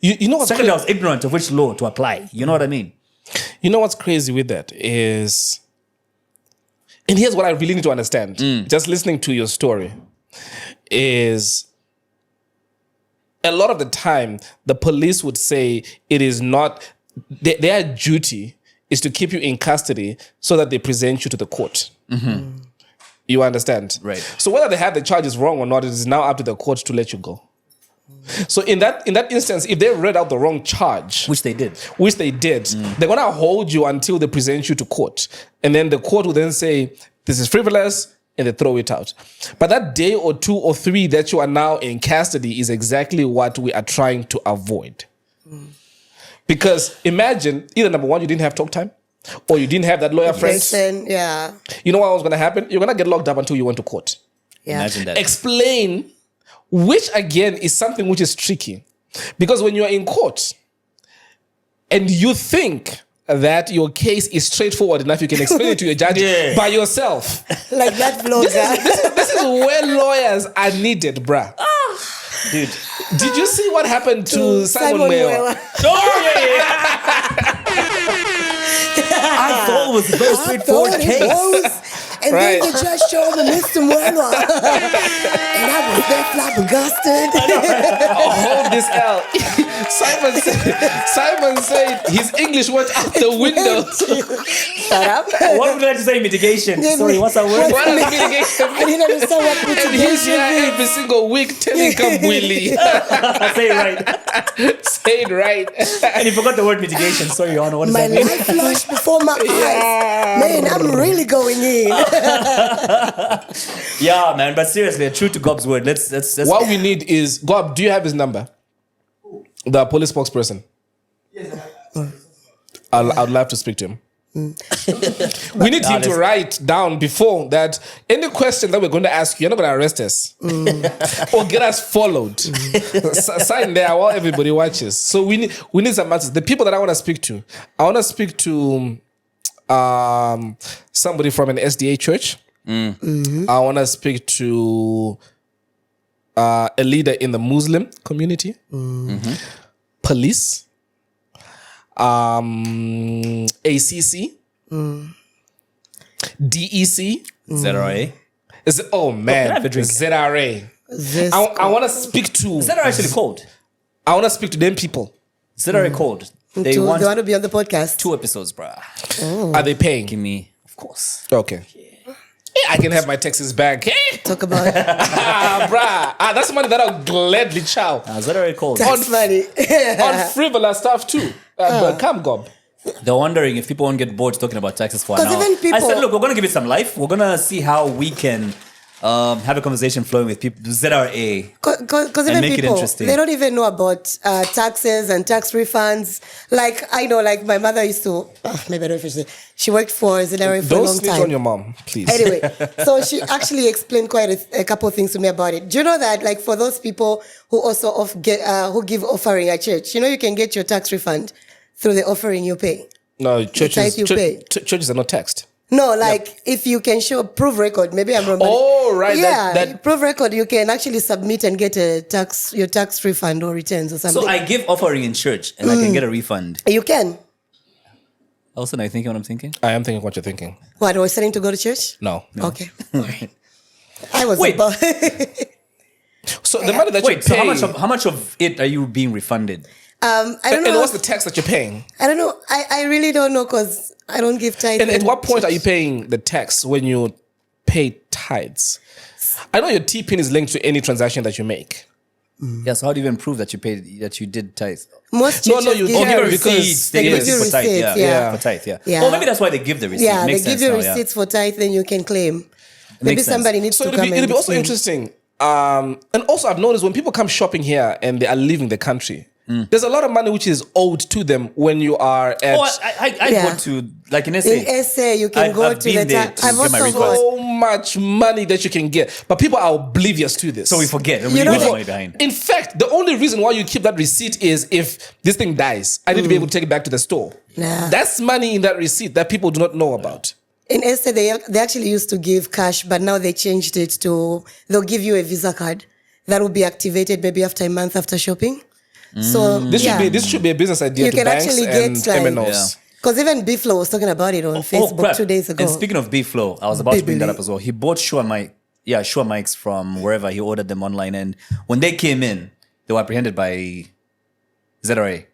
You know what's Secondly, I was ignorant of which law to apply. You know what I mean? You know what's crazy with that is, and here's what I really need to understand, just listening to your story, is a lot of the time the police would say it is not, their duty is to keep you in custody so that they present you to the court. You understand? Right. So whether they have the charges wrong or not, it is now up to the court to let you go. So in that instance, if they read out the wrong charge, Which they did. they're gonna hold you until they present you to court, and then the court will then say this is frivolous, and they throw it out. But that day or 2 or 3 that you are now in custody is exactly what we are trying to avoid. Because imagine either number one, you didn't have talk time, or you didn't have that lawyer friend. Listen, yeah. You know what was gonna happen? You're gonna get locked up until you went to court. Yeah. Imagine that. Explain, which again is something which is tricky. Because when you are in court and you think that your case is straightforward enough, you can explain it to your judge by yourself. Like that vlogger. This is where lawyers are needed, bruh. Dude. Did you see what happened to Simon Mwewa? I thought it was a very straightforward case. And Right. then the judge showed me Mr. Mwelwa. And I was there flabbergasted. Hold this out. Simon said his English went out the window. Shut up. What would you like to say? Mitigation. Yeah, Sorry, what's that word? What is mitigation? I didn't understand what And he's mitigation here means. every single week telling come Willie. Say it right. Say it right. And you forgot the word mitigation. Sorry, Your Honor. What does My that mean? life flashed before my eyes. Man, I'm really going in. Yeah, man. But seriously, true to Gob's word. Let's What we need is, Gob, do you have his number? The police spokesperson. I'd love to speak to him. We need him to write down before that any question that we're going to ask you, you're not going to arrest us or get us followed. Sign there while everybody watches. So we need some answers. The people that I want to speak to, somebody from an SDA church. I want to speak to a leader in the Muslim community, police, ACC, DEC, ZRA. Oh man, can I have a drink? ZRA. I want to speak to. Is ZRA actually called? I want to speak to them people. ZRA called. They They want want to be on the podcast. 2 episodes, bruh. Are they paying? Give me, of course. Okay. I can have my taxes back. Hey, Talk about bruh. That's money that I'll gladly chow. ZRA called. tax money. On frivolous stuff too. But come, Gob. They're wondering if people won't get bored talking about taxes for an 'Cause hour. even people- I said, look, we're going to give it some life. We're going to see how we can have a conversation flowing with people, ZRA. Because And even make it people, interesting. they don't even know about taxes and tax refunds. Like, I know, like, my mother used to, maybe I don't know if she worked for ZRA for a Don't long snitch time. on your mom, please. Anyway, so she actually explained quite a couple of things to me about it. Do you know that, like, for those people who also who give offering at church, you can get your tax refund through the offering you pay? No, tithe you pay. churches are not taxed. No, like if you can show proof record, maybe I'm wrong. but- Oh, right, Yeah, that- proof record, you can actually submit and get your tax refund or returns or something. So I give offering in church and I can get a refund. You can. Also, are you thinking what I'm thinking? I am thinking what you're thinking. What, are we starting to go to church? No. Okay. All right. I was Wait. about So the money that Wait, you so pay, how much of it are you being refunded? I don't and know. what's the tax that you're paying? I don't know. I really don't know because I don't give tithe. And at in what point are church. you paying the tax when you pay tithes? I know your T-pin is linked to any transaction that you make. Yeah, so how do you even prove that you did tithe? Most No, churches you give don't you give receipts. because They give give you receipts for tithe, receipts, yeah. yeah. For tithe, yeah. Yeah. Oh, maybe that's why they give the receipt. Yeah, Makes they give sense you now, yeah. receipts for tithe, then you can claim. Maybe Makes sense. somebody needs So to it'll come be and also explain. interesting. And also I've noticed when people come shopping here and they are leaving the country, there's a lot of money which is owed to them when you are at Oh, I Yeah. go to, like in SA. In SA, you can go I've to the been there tax. to I've get my also refund. got. so much money that you can get. But people are oblivious to this. So we forget. And we You leave know the what? money behind. In fact, the only reason why you keep that receipt is if this thing dies, I need to be able to take it back to the store. Nah. That's money in that receipt that people do not know about. In SA, they actually used to give cash, but now they changed it to they'll give you a Visa card that will be activated maybe after a month after shopping. So This should be a business idea You to can banks actually and get, like- MNOs. because even Biflo was talking about it on Facebook crap. 2 days ago. And speaking of beef flow, I was about to bring that Bibili. up as well. He bought Shure mics from wherever he ordered them online. And when they came in, they were apprehended by ZRA.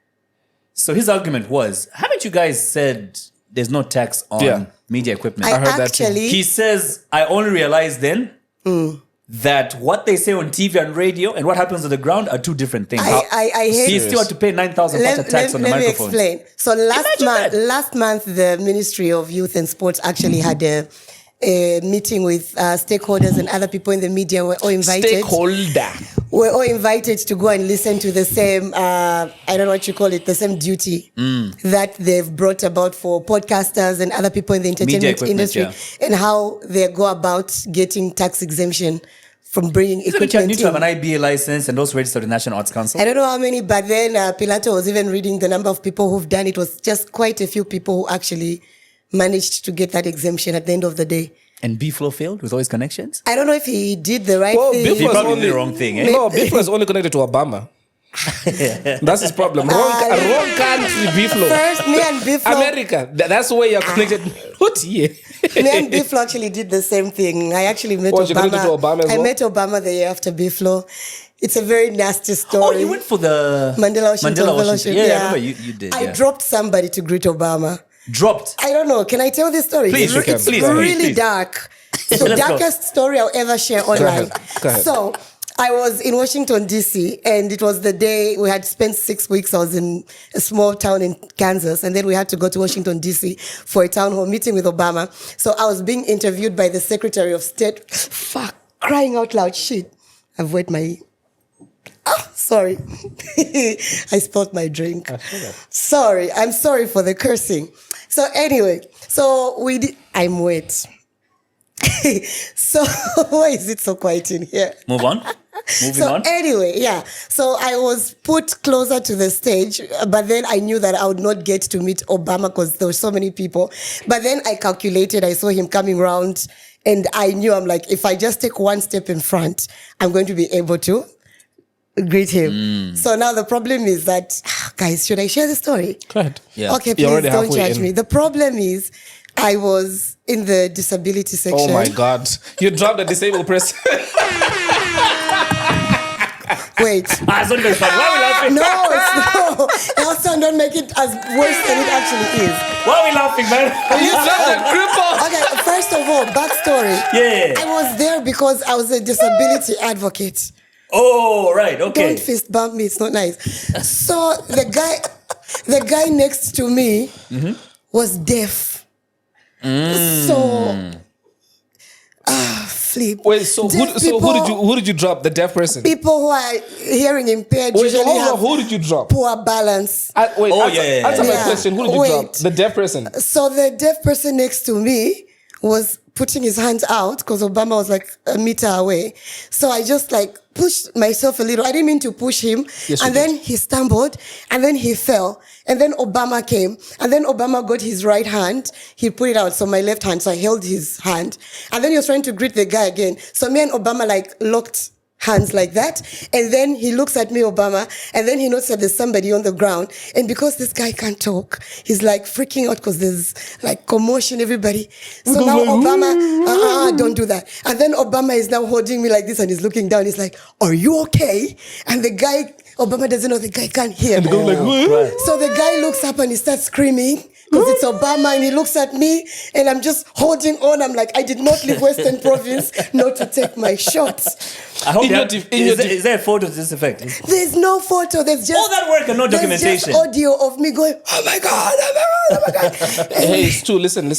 So his argument was, haven't you guys said there's no tax on Yeah. media equipment? I heard that too. actually, He says, I only realized then that what they say on TV and radio and what happens on the ground are two different things. I hate He still had to pay 9,000 baht tax on the let me microphone. explain. So Imagine last month, the Ministry of Youth and Sports actually had a meeting with stakeholders and other people in the media. Were all invited. Stakeholder. We're all invited to go and listen to the same, I don't know what you call it, the same duty that they've brought about for podcasters and other people in the entertainment equipment, industry, yeah. and how they go about getting tax exemption from bringing Isn't it you equipment need to have in. an IBA license and also registered with the National Arts Council? I don't know how many, but then Pilato was even reading the number of people who've done it. It was just quite a few people who actually managed to get that exemption at the end of the day. And B-Flow failed with all his connections? I don't know if he did the right Well, thing. Biff He was probably only did the wrong thing, eh? No, Biflo is only connected to Obama. That's his problem. Wrong country, Biflo. First, me and Biflo, America. That's where you're connected. What year? me and Biflo actually did the same thing. I actually met What, you connected Obama. to Obama as I well? met Obama the year after Biflo. It's a very nasty story. Oh, you went for the Mandela Washington Fellowship. Yeah, I remember you did. I yeah. dropped somebody to greet Obama. Dropped. I don't know. Can I tell this story? Please, you can. It's Please, really please. dark. It's the Let's go. darkest story I'll ever share online. Go ahead. So I was in Washington, D.C., and it was the day we had spent 6 weeks. I was in a small town in Kansas, and then we had to go to Washington, D.C. for a town hall meeting with Obama. So I was being interviewed by the Secretary of State. Fuck, crying out loud. Shit. I've wet my... Oh, sorry. I spilled my drink. Sorry. I'm sorry for the cursing. So anyway, I'm wet. So why is it so quiet in here? Move on. Moving So on. anyway, yeah. So I was put closer to the stage, but then I knew that I would not get to meet Obama because there were so many people. But then I calculated, I saw him coming around, and I knew, I'm like, if I just take one step in front, I'm going to be able to greet him. So now the problem is that, guys, should I share the story? Go ahead. Yeah. Okay, You're please already don't halfway judge in. me. The problem is I was in the disability section. Oh my God. You dropped a disabled person. Wait. It's not even funny. Why are we laughing? No, it's no. Also, don't make it as worse than it actually is. Why are we laughing, man? You dropped a cripple. Okay, first of all, backstory. Yeah. I was there because I was a disability advocate. Oh, right. Okay. Don't fist bump me, it's not nice. So the guy next to me flip. Wait, so Deaf who did you drop? The deaf person? People who are hearing impaired Wait, usually hold on, have who did you drop? poor balance. Wait, Oh, answer, yeah. answer my Yeah. question. Who did you drop? Wait. The deaf person. So the deaf person next to me was putting his hands out because Obama was like a meter away. So I just like pushed myself a little. I didn't mean to push him. Yes, and you then he stumbled and then he fell. And then Obama came and then Obama got his right hand. He put it out. So my left hand. So I held his hand. And then he was trying to greet the guy again. So me and Obama like locked hands like that. And then he looks at me, Obama, and then he notes that there's somebody on the ground. And because this guy can't talk, he's like freaking out because there's like commotion, everybody. So now Obama, don't do that. And then Obama is now holding me like this and he's looking down. He's like, are you okay? And the guy, Obama doesn't know the guy can't hear. And go like, So the guy looks up and he starts screaming because it's Obama and he looks at me and I'm just holding on. I'm like, I did not leave Western Province not to take my shots. I hope In you your have, def- in your is there a photo to this effect? There's no photo. There's just All that work and no there's documentation. just audio of me going, oh my God, oh my God, oh my God. Hey, Stu, listen.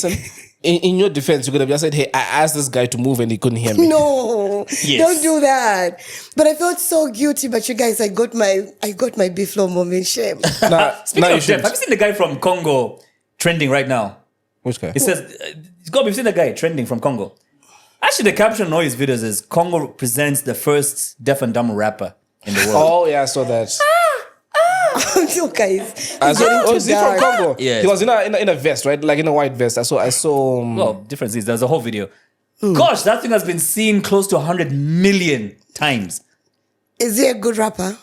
In your defense, you could have just said, hey, I asked this guy to move and he couldn't hear me. No, Yes. don't do that. But I felt so guilty. But you guys, I got my beef-flow moment. Shame. Nah, Speaking nah, you of deaf, shouldn't. have you seen the guy from Congo trending right now? Which guy? It says, you've seen the guy trending from Congo. Actually, the caption on all his videos is Congo presents the first deaf and dumb rapper in the world. Oh, yeah, I saw that. You guys, I saw, getting is too he from dark. Congo? Yes. He was in a vest, right? Like in a white vest. I saw. Well, difference is there's a whole video. Gosh, that thing has been seen close to 100 million times. Is he a good rapper?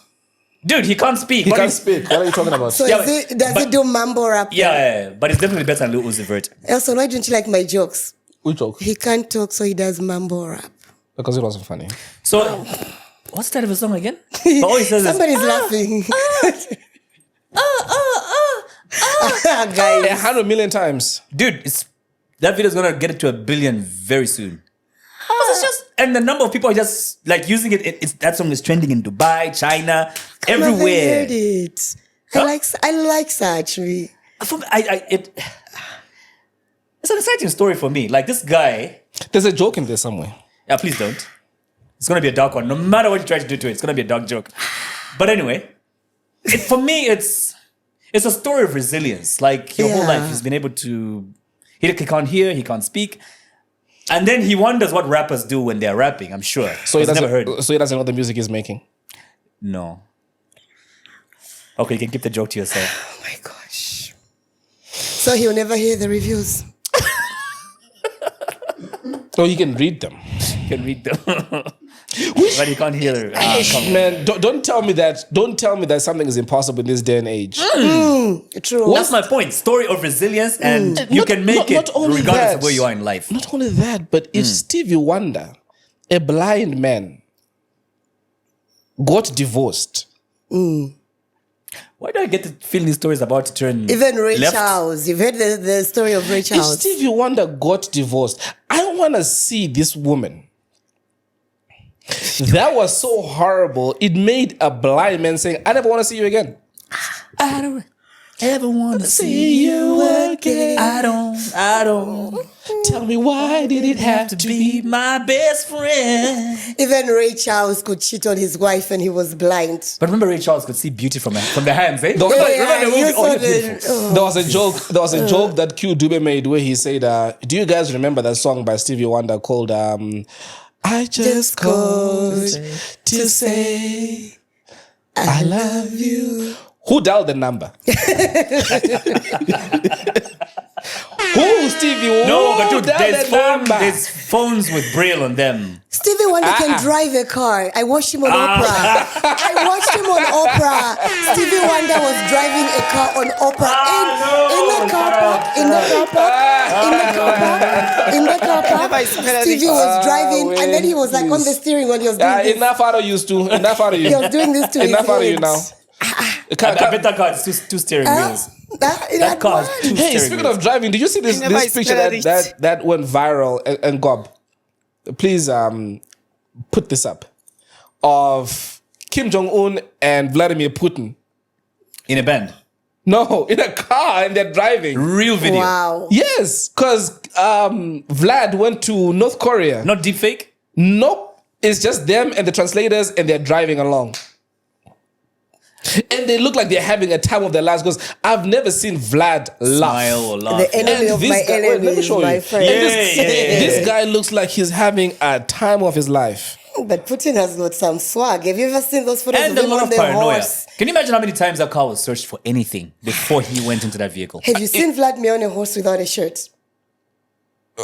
Dude, he can't speak. He What can't is- speak. What are you talking about? So Yeah, does he do mambo rap? Yeah, but it's definitely better than Lil Uzi Vert. Also, why don't you like my jokes? We talk He can't talk, so he does mambo rap. because it wasn't funny. So, what's the title of the song again? But all he says is, Somebody's laughing. Guys. 100 million times. dude, that video's gonna get it to 1 billion very soon. It's just, and the number of people are just like using it. That song is trending in Dubai, China, Never everywhere. heard it. Huh? I like Satri. It's an exciting story for me. Like this guy. There's a joke in there somewhere. Yeah, please don't. It's gonna be a dark one. No matter what you try to do to it, it's gonna be a dark joke. But anyway, for me, it's a story of resilience. Like your whole Yeah. life, he's been able to. He can't hear, he can't speak, and then he wonders what rappers do when they're rapping. I'm sure. So he He's doesn't. never heard. So he doesn't know what the music is making. No. Okay, you can keep the joke to yourself. Oh my gosh. So he'll never hear the reviews. Or he can read them. You can read them, but you can't hear. Come on. Man, don't tell me that. Don't tell me that something is impossible in this day and age. True. That's my point. Story of resilience, and you Not- can make not- not it only regardless that. of where you are in life. Not only that, but if Stevie Wonder, a blind man, got divorced, Why do I get the feeling these stories about to turn Even Ray left? Charles. You've heard the story of Ray if Charles. Stevie Wonder got divorced, I want to see this woman. That was so horrible. It made a blind man saying, I never want to see you again. I don't ever want to see you again. I don't. Tell me, why did it have To be my best friend. Even Ray Charles could cheat on his wife and he was blind. But remember, Ray Charles could see beauty from the hands, eh? Don't- Remember the movie? you Oh, saw you're beautiful. There was a joke. There was a joke that Q Dube made where he said, "Do you guys remember that song by Stevie Wonder called I Just Called to Say I Love You"? Who dialed the number? Who, Stevie? No, but Who dude, dialed the number? there's phones with Braille on them. Stevie Wonder can drive a car. I watched him on Oprah. I watched him on Oprah. Stevie Wonder was driving a car on Oprah in the car park. Stevie was driving and then he was like on the steering when he was doing this. Enough out of you, Stu. Enough out of you. He was doing this to his Enough out of you head. now. I bet that car has two steering wheels. That car has two Hey, steering speaking wheels. of driving, did you see this Never picture experienced. that went viral and Gob? Please put this up of Kim Jong-un and Vladimir Putin. In a band. No, in a car and they're driving. Real video. Wow. Yes, because Vlad went to North Korea. Not deep fake. Nope. It's just them and the translators, and they're driving along. And they look like they're having a time of their lives, because I've never seen Vlad laugh. Smile or laugh. The enemy of my enemy let me is show my you. friend. This guy looks like he's having a time of his life. But Putin has got some swag. Have you ever seen those photos And of a him lot on of the paranoia. horse? Can you imagine how many times that car was searched for anything before he went into that vehicle? Have you seen Vladimir on a horse without a shirt?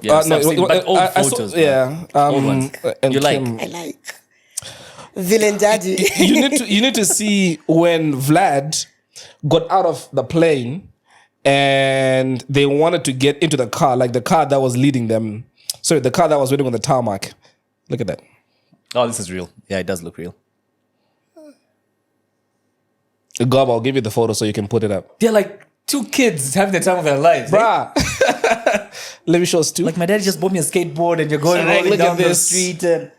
Yeah, I've seen, but old I saw- photos. bro. yeah. Old ones. And You like? I like. Villain daddy. you need to see when Vlad got out of the plane and they wanted to get into the car, like the car that was leading them. Sorry, the car that was waiting on the tarmac. Look at that. Oh, this is real. Yeah, it does look real. Gob, I'll give you the photo so you can put it up. They're like two kids having the time of their lives. Eh? Bruh. Let me show Stu. Like my dad just bought me a skateboard and you're going Like, rolling look at down the this. street. And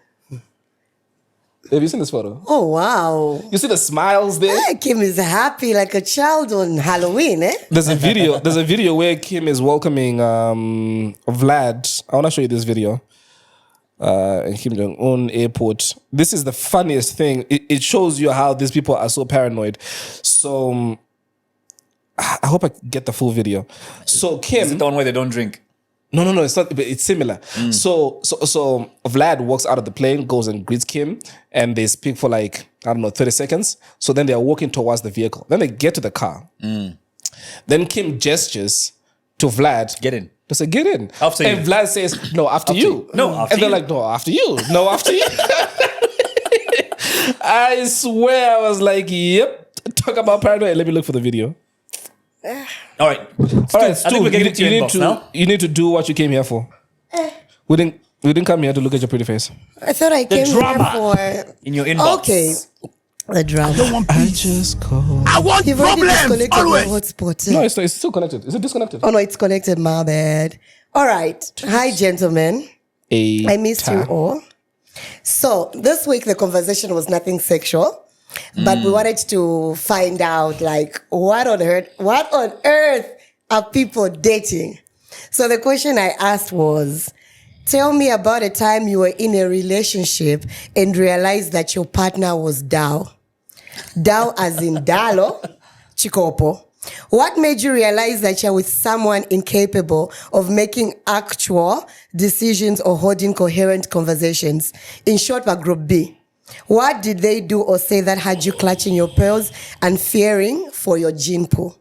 Have you seen this photo? Oh, wow. You see the smiles there? Kim is happy like a child on Halloween, eh? There's a video where Kim is welcoming Vlad. I want to show you this video. In Kim Jong-un airport. This is the funniest thing. It shows you how these people are so paranoid. So I hope I get the full video. So Kim, is it the one where they don't drink? no, it's not. But it's similar. So Vlad walks out of the plane, goes and greets Kim, and they speak for like 30 seconds. So then they are walking towards the vehicle. Then they get to the car. Then Kim gestures to Vlad. Get in. They say, get in. After and you. Vlad says, no, after you. No, after And they're you. like, no, after you. No, after you. I swear I was like, yep. Talk about paranoia. Let me look for the video. All right. All right, Stu, I think we're getting to your inbox now. you need to do what you came here for. We didn't come here to look at your pretty face. I thought I came drama. here for... In your inbox. Okay. The drama. I just called. I want You've already problems disconnected always. my hotspot. eh? No, it's still connected. Is it disconnected? Oh, no, it's connected. My bad. All right. Hi, gentlemen. I missed you all. So this week the conversation was nothing sexual, but we wanted to find out like what on earth are people dating? So the question I asked was, tell me about a time you were in a relationship and realized that your partner was Dao. Dao as in Dalo, Chikopo. What made you realize that you're with someone incapable of making actual decisions or holding coherent conversations? In short, for Group B. What did they do or say that had you clutching your pearls and fearing for your gene pool?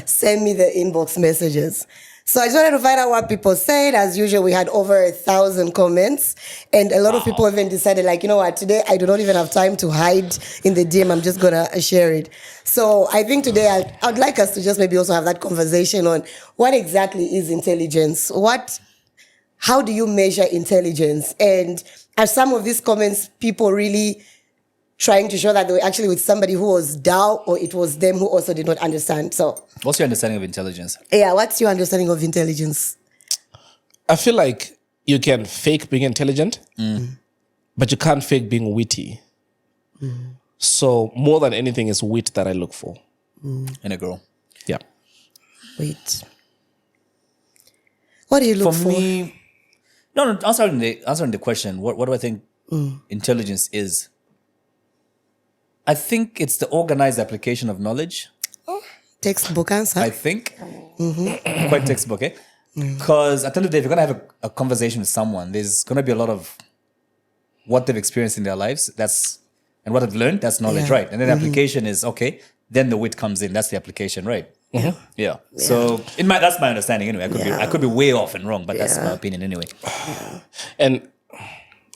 Send me the inbox messages. So I just wanted to find out what people said. As usual, we had over 1,000 comments. And a lot of people even decided, like, you know what, today I do not even have time to hide in the DM. I'm just going to share it. So I think today I'd like us to just maybe also have that conversation on what exactly is intelligence? How do you measure intelligence? And are some of these comments people really trying to show that they were actually with somebody who was Dao, or it was them who also did not understand? So What's your understanding of intelligence? yeah, what's your understanding of intelligence? I feel like you can fake being intelligent, but you can't fake being witty. So more than anything, it's wit that I look for. In a girl. Yeah. Wait. What do you look For for? me, no, answering the question, what do I think intelligence is? I think it's the organized application of knowledge. Textbook answer. I think. Quite textbook, eh? Because at the end of the day, if you're going to have a conversation with someone, there's going to be a lot of what they've experienced in their lives. And what they've learned, that's knowledge, Yeah. right? And then the application is, okay, then the wit comes in. That's the application, right? Yeah. So that's my understanding anyway. I could be way off and wrong, but that's my opinion anyway. And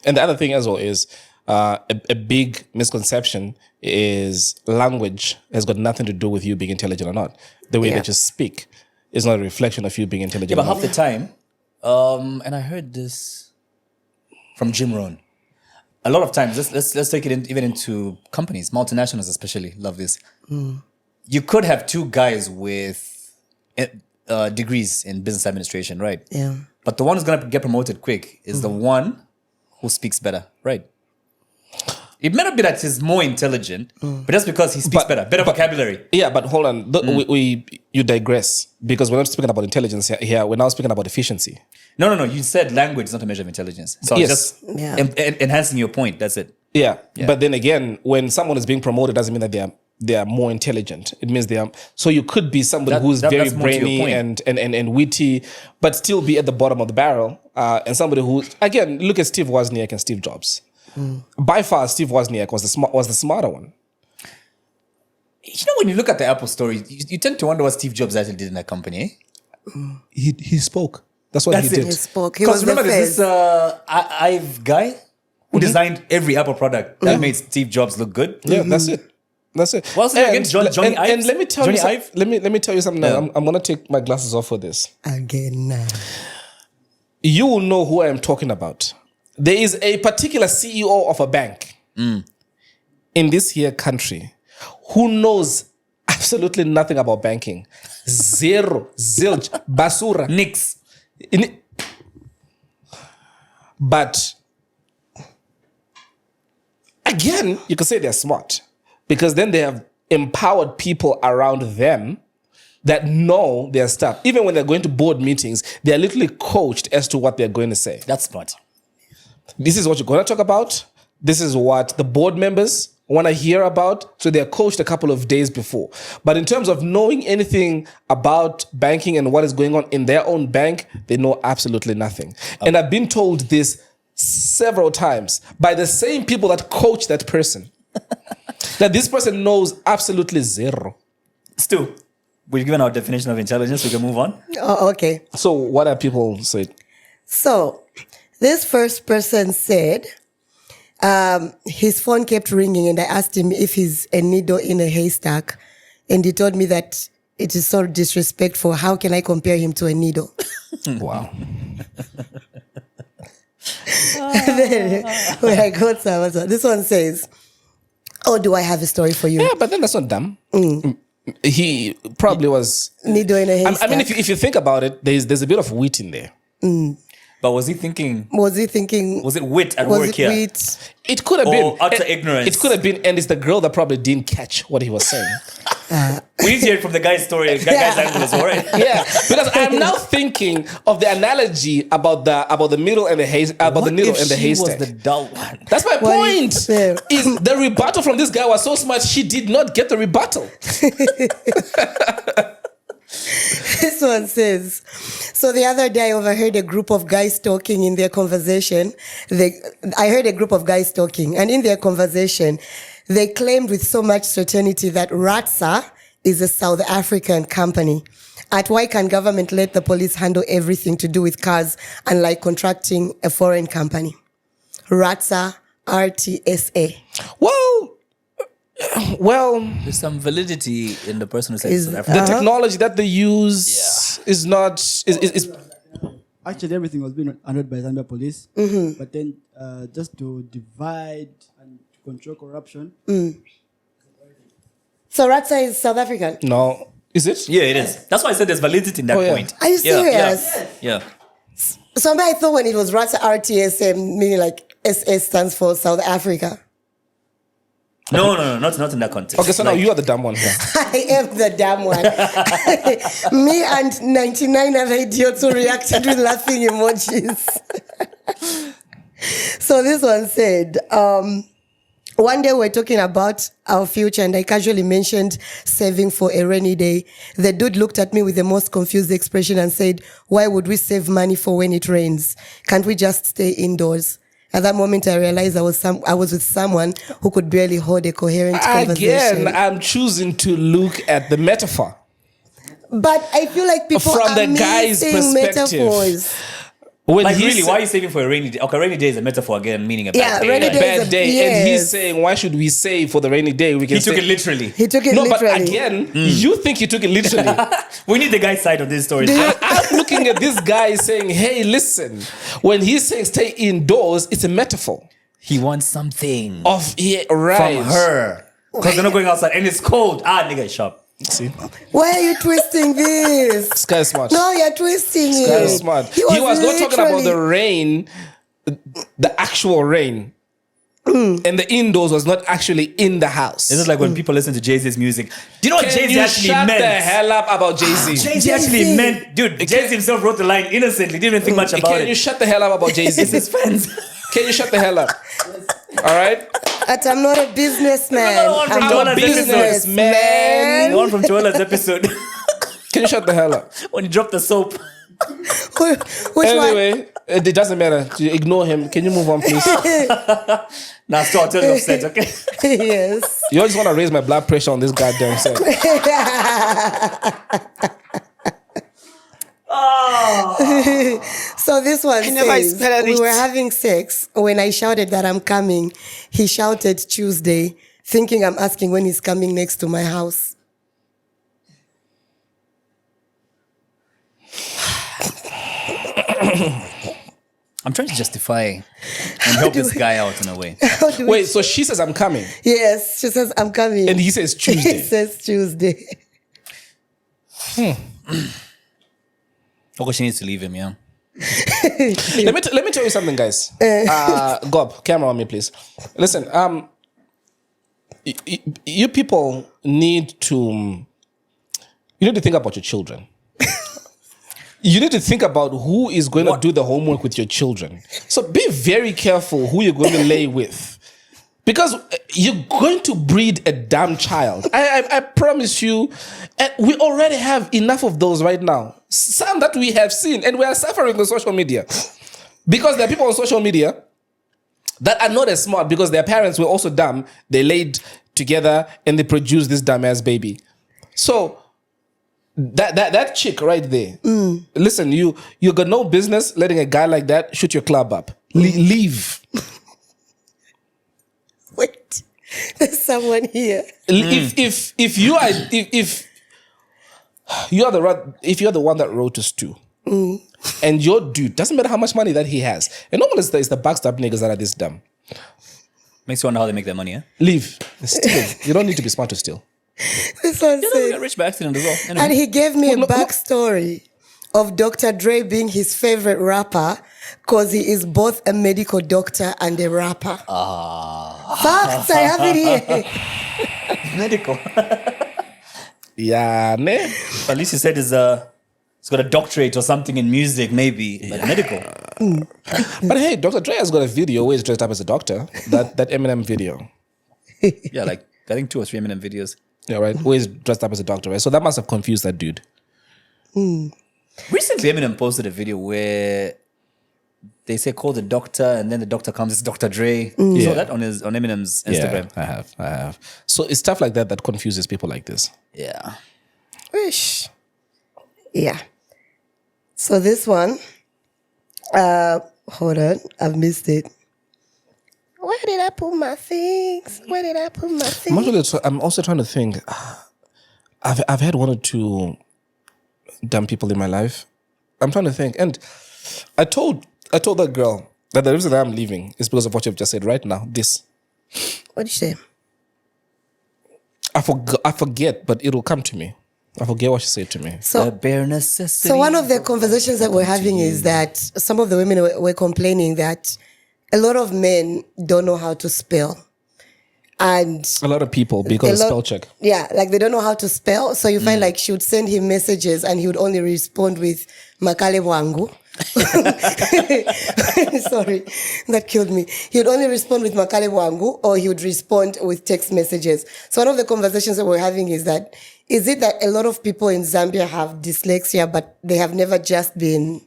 the other thing as well is a big misconception is language has got nothing to do with you being intelligent or not. The way that you speak is not a reflection of you being intelligent. Yeah, but or half not. the time, and I heard this from Jim Rohn. A lot of times, let's take it even into companies, multinationals especially love this. You could have two guys with degrees in business administration, right? Yeah. But the one who's going to get promoted quick is the one who speaks better, right? It may not be that he's more intelligent, but that's because he speaks better vocabulary. Yeah, but hold on. You digress because we're not speaking about intelligence here. We're now speaking about efficiency. No. You said language is not a measure of intelligence. So Yes. just Yeah. enhancing your point. That's it. Yeah. But then again, when someone is being promoted, doesn't mean that they are more intelligent. It means they are. So you could be somebody who's very that's more to your brainy point. and witty, but still be at the bottom of the barrel. And somebody who, again, look at Steve Wozniak and Steve Jobs. By far, Steve Wozniak was the smarter one. You know, when you look at the Apple story, you tend to wonder what Steve Jobs actually did in that company. He spoke. That's what That's he it. did. He spoke. He Because was the remember, there's face. this Ive guy who designed every Apple product that made Steve Jobs look good. Yeah, that's it. That's it. What's his name again? Johnny Ive? And let me tell Johnny you some- Ive? let me tell you something. Yeah. Now. I'm gonna take my glasses off for this. Again. You will know who I am talking about. There is a particular CEO of a bank in this here country who knows absolutely nothing about banking. Zero, zilch, basura. Nix. But again, you could say they're smart because then they have empowered people around them that know their stuff. Even when they're going to board meetings, they're literally coached as to what they're going to say. That's smart. This is what you're going to talk about. This is what the board members want to hear about. So they're coached a couple of days before. But in terms of knowing anything about banking and what is going on in their own bank, they know absolutely nothing. And I've been told this several times by the same people that coach that person. That this person knows absolutely zero. Stu, we've given our definition of intelligence. We can move on. Oh, okay. So what are people saying? So, this first person said his phone kept ringing, and I asked him if he's a needle in a haystack, and he told me that it is so disrespectful. How can I compare him to a needle? Wow. And then when I got some, this one says, "Oh, do I have a story for you?" Yeah, but then that's not dumb. He probably was. Needle in a haystack. I mean, if you think about it, there's a bit of wheat in there. But was he thinking, Was he thinking? was it wit at Was work it here? wheat? It could have Or been utter and ignorance. It could have been, and it's the girl that probably didn't catch what he was saying. We need to hear it from the guy's story, guy's angle as well, right? Yeah, because I'm now thinking of the analogy about the needle and the What needle if and the she was haystack. the dull one? That's my What point. if- yeah. Is the rebuttal from this guy was so smart, she did not get the rebuttal. This one says, so the other day I overheard a group of guys talking in their conversation. I heard a group of guys talking, and in their conversation, they claimed with so much certainty that Ratsa is a South African company. Why can government let the police handle everything to do with cars, unlike contracting a foreign company? Ratsa, RTSA. Well, There's some validity in the person who said Is- South the Africa. technology that they use is not is Actually, everything was being handled by Zambia police. But then, just to divide and to control corruption, So Ratsa is South African? no. Is it? Yeah, it is. That's why I said there's validity in that Oh, yeah. point. Are you Yeah, serious? Yeah. Somebody I thought when it was Ratsa RTSA, meaning like SS stands for South Africa. No, not in that context. Okay, so now you are the dumb one here. I am the damn one. Me and 99 other idiots who reacted with laughing emojis. So this one said, one day we're talking about our future and I casually mentioned saving for a rainy day. The dude looked at me with the most confused expression and said, why would we save money for when it rains? Can't we just stay indoors? At that moment, I realized I was with someone who could barely hold a coherent conversation. Again, I'm choosing to look at the metaphor. But I feel like people From are the guy's missing perspective. metaphors. When Like he really, said- why are you saving for a rainy day? Okay, rainy day is a metaphor again, meaning a Yeah, bad day. rainy Like, day bad is a- day, and he's yes. saying, "Why should we save for the rainy day?" We can He took say, it literally. He took it No, literally. but again, you think he took it literally. We need the guy's side of this story. I'm looking at this guy saying, "Hey, listen." When he's saying "stay indoors," it's a metaphor He wants something of right from her. Because they're not going outside and it's cold. Nigga, shop. See, Why are you twisting this? this guy is smart. No, you're twisting This guy is it. smart. He was not talking about the rain, the actual rain. And the indoors was not actually in the house. This is like when people listen to Jay-Z's music. Do you know what Can Jay-Z you actually shut meant? the hell up about Jay-Z? Jay-Z actually meant, dude, Jay-Z himself wrote the line innocently, didn't even think much about Can it. you shut the hell up about Jay-Z? It's his fans. Can you shut the hell up? All right? But I'm not a businessman. Another one from I'm Joanna's a episode. businessman. The one from Joella's episode. Can you shut the hell up? When he dropped the soap. Which one? Anyway, it doesn't matter. You ignore him. Can you move on, please? Now, Stu, I'll tell you offset, okay? Yes. You just want to raise my blood pressure on this goddamn set. So this one never says, expected we it. were having sex. When I shouted that I'm coming, he shouted Tuesday, thinking I'm asking when he's coming next to my house. I'm trying to justify and help this guy out in a way. How do we- Wait, so she says I'm coming, Yes, she says I'm coming. and he says He Tuesday. says Tuesday. Okay, she needs to leave him, yeah. Let me tell you something, guys. Gob, camera on me, please. Listen, you people need to think about your children. You need to think about who is going to do the homework with your children. So be very careful who you're going to lay with. Because you're going to breed a damn child. I promise you. And we already have enough of those right now. Some that we have seen. And we are suffering on social media. Because there are people on social media that are not as smart because their parents were also dumb. They laid together and they produced this dumbass baby. So that chick right there. Listen, you got no business letting a guy like that shoot your club up. Leave. Wait, there's someone here. If you are the one that wrote to Stu, and your dude, doesn't matter how much money that he has, and normally it's the backstab niggas that are this dumb. Makes you wonder how they make their money, eh? Leave. Steal. You don't need to be smart to steal. This one They says, got rich by accident as well. Anyway. and he gave me a backstory of Dr. Dre being his favorite rapper because he is both a medical doctor and a rapper. Facts, I have it here. Medical. Yeah, ne? At least you said he's got a doctorate or something in music, maybe. But medical. But hey, Dr. Dre has got a video where he's dressed up as a doctor. That Eminem video. Yeah, like I think 2 or 3 Eminem videos. Yeah, right. Where he's dressed up as a doctor, right? So that must have confused that dude. Recently, Eminem posted a video where they say call the doctor, and then the doctor comes. It's Dr. Dre. You saw that on Eminem's Instagram. Yeah, I have. So it's stuff like that confuses people like this. Yeah. Wish. Yeah. So this one, hold on, I've missed it. Where did I put my things? I'm also trying to think. I've had 1 or 2 dumb people in my life. I'm trying to think, and I told that girl that the reason I'm leaving is because of what you've just said right now. This. What did you say? I forget, but it'll come to me. I forget what she said to me. The So, bare necessity. so one of the conversations that we're having is that some of the women were complaining that a lot of men don't know how to spell. And A lot of people because of spell check. yeah, like they don't know how to spell. So you find like she would send him messages and he would only respond with Makale Wangu. Sorry, that killed me. He would only respond with Makale Wangu or he would respond with text messages. So one of the conversations that we're having is it that a lot of people in Zambia have dyslexia, but they have never just been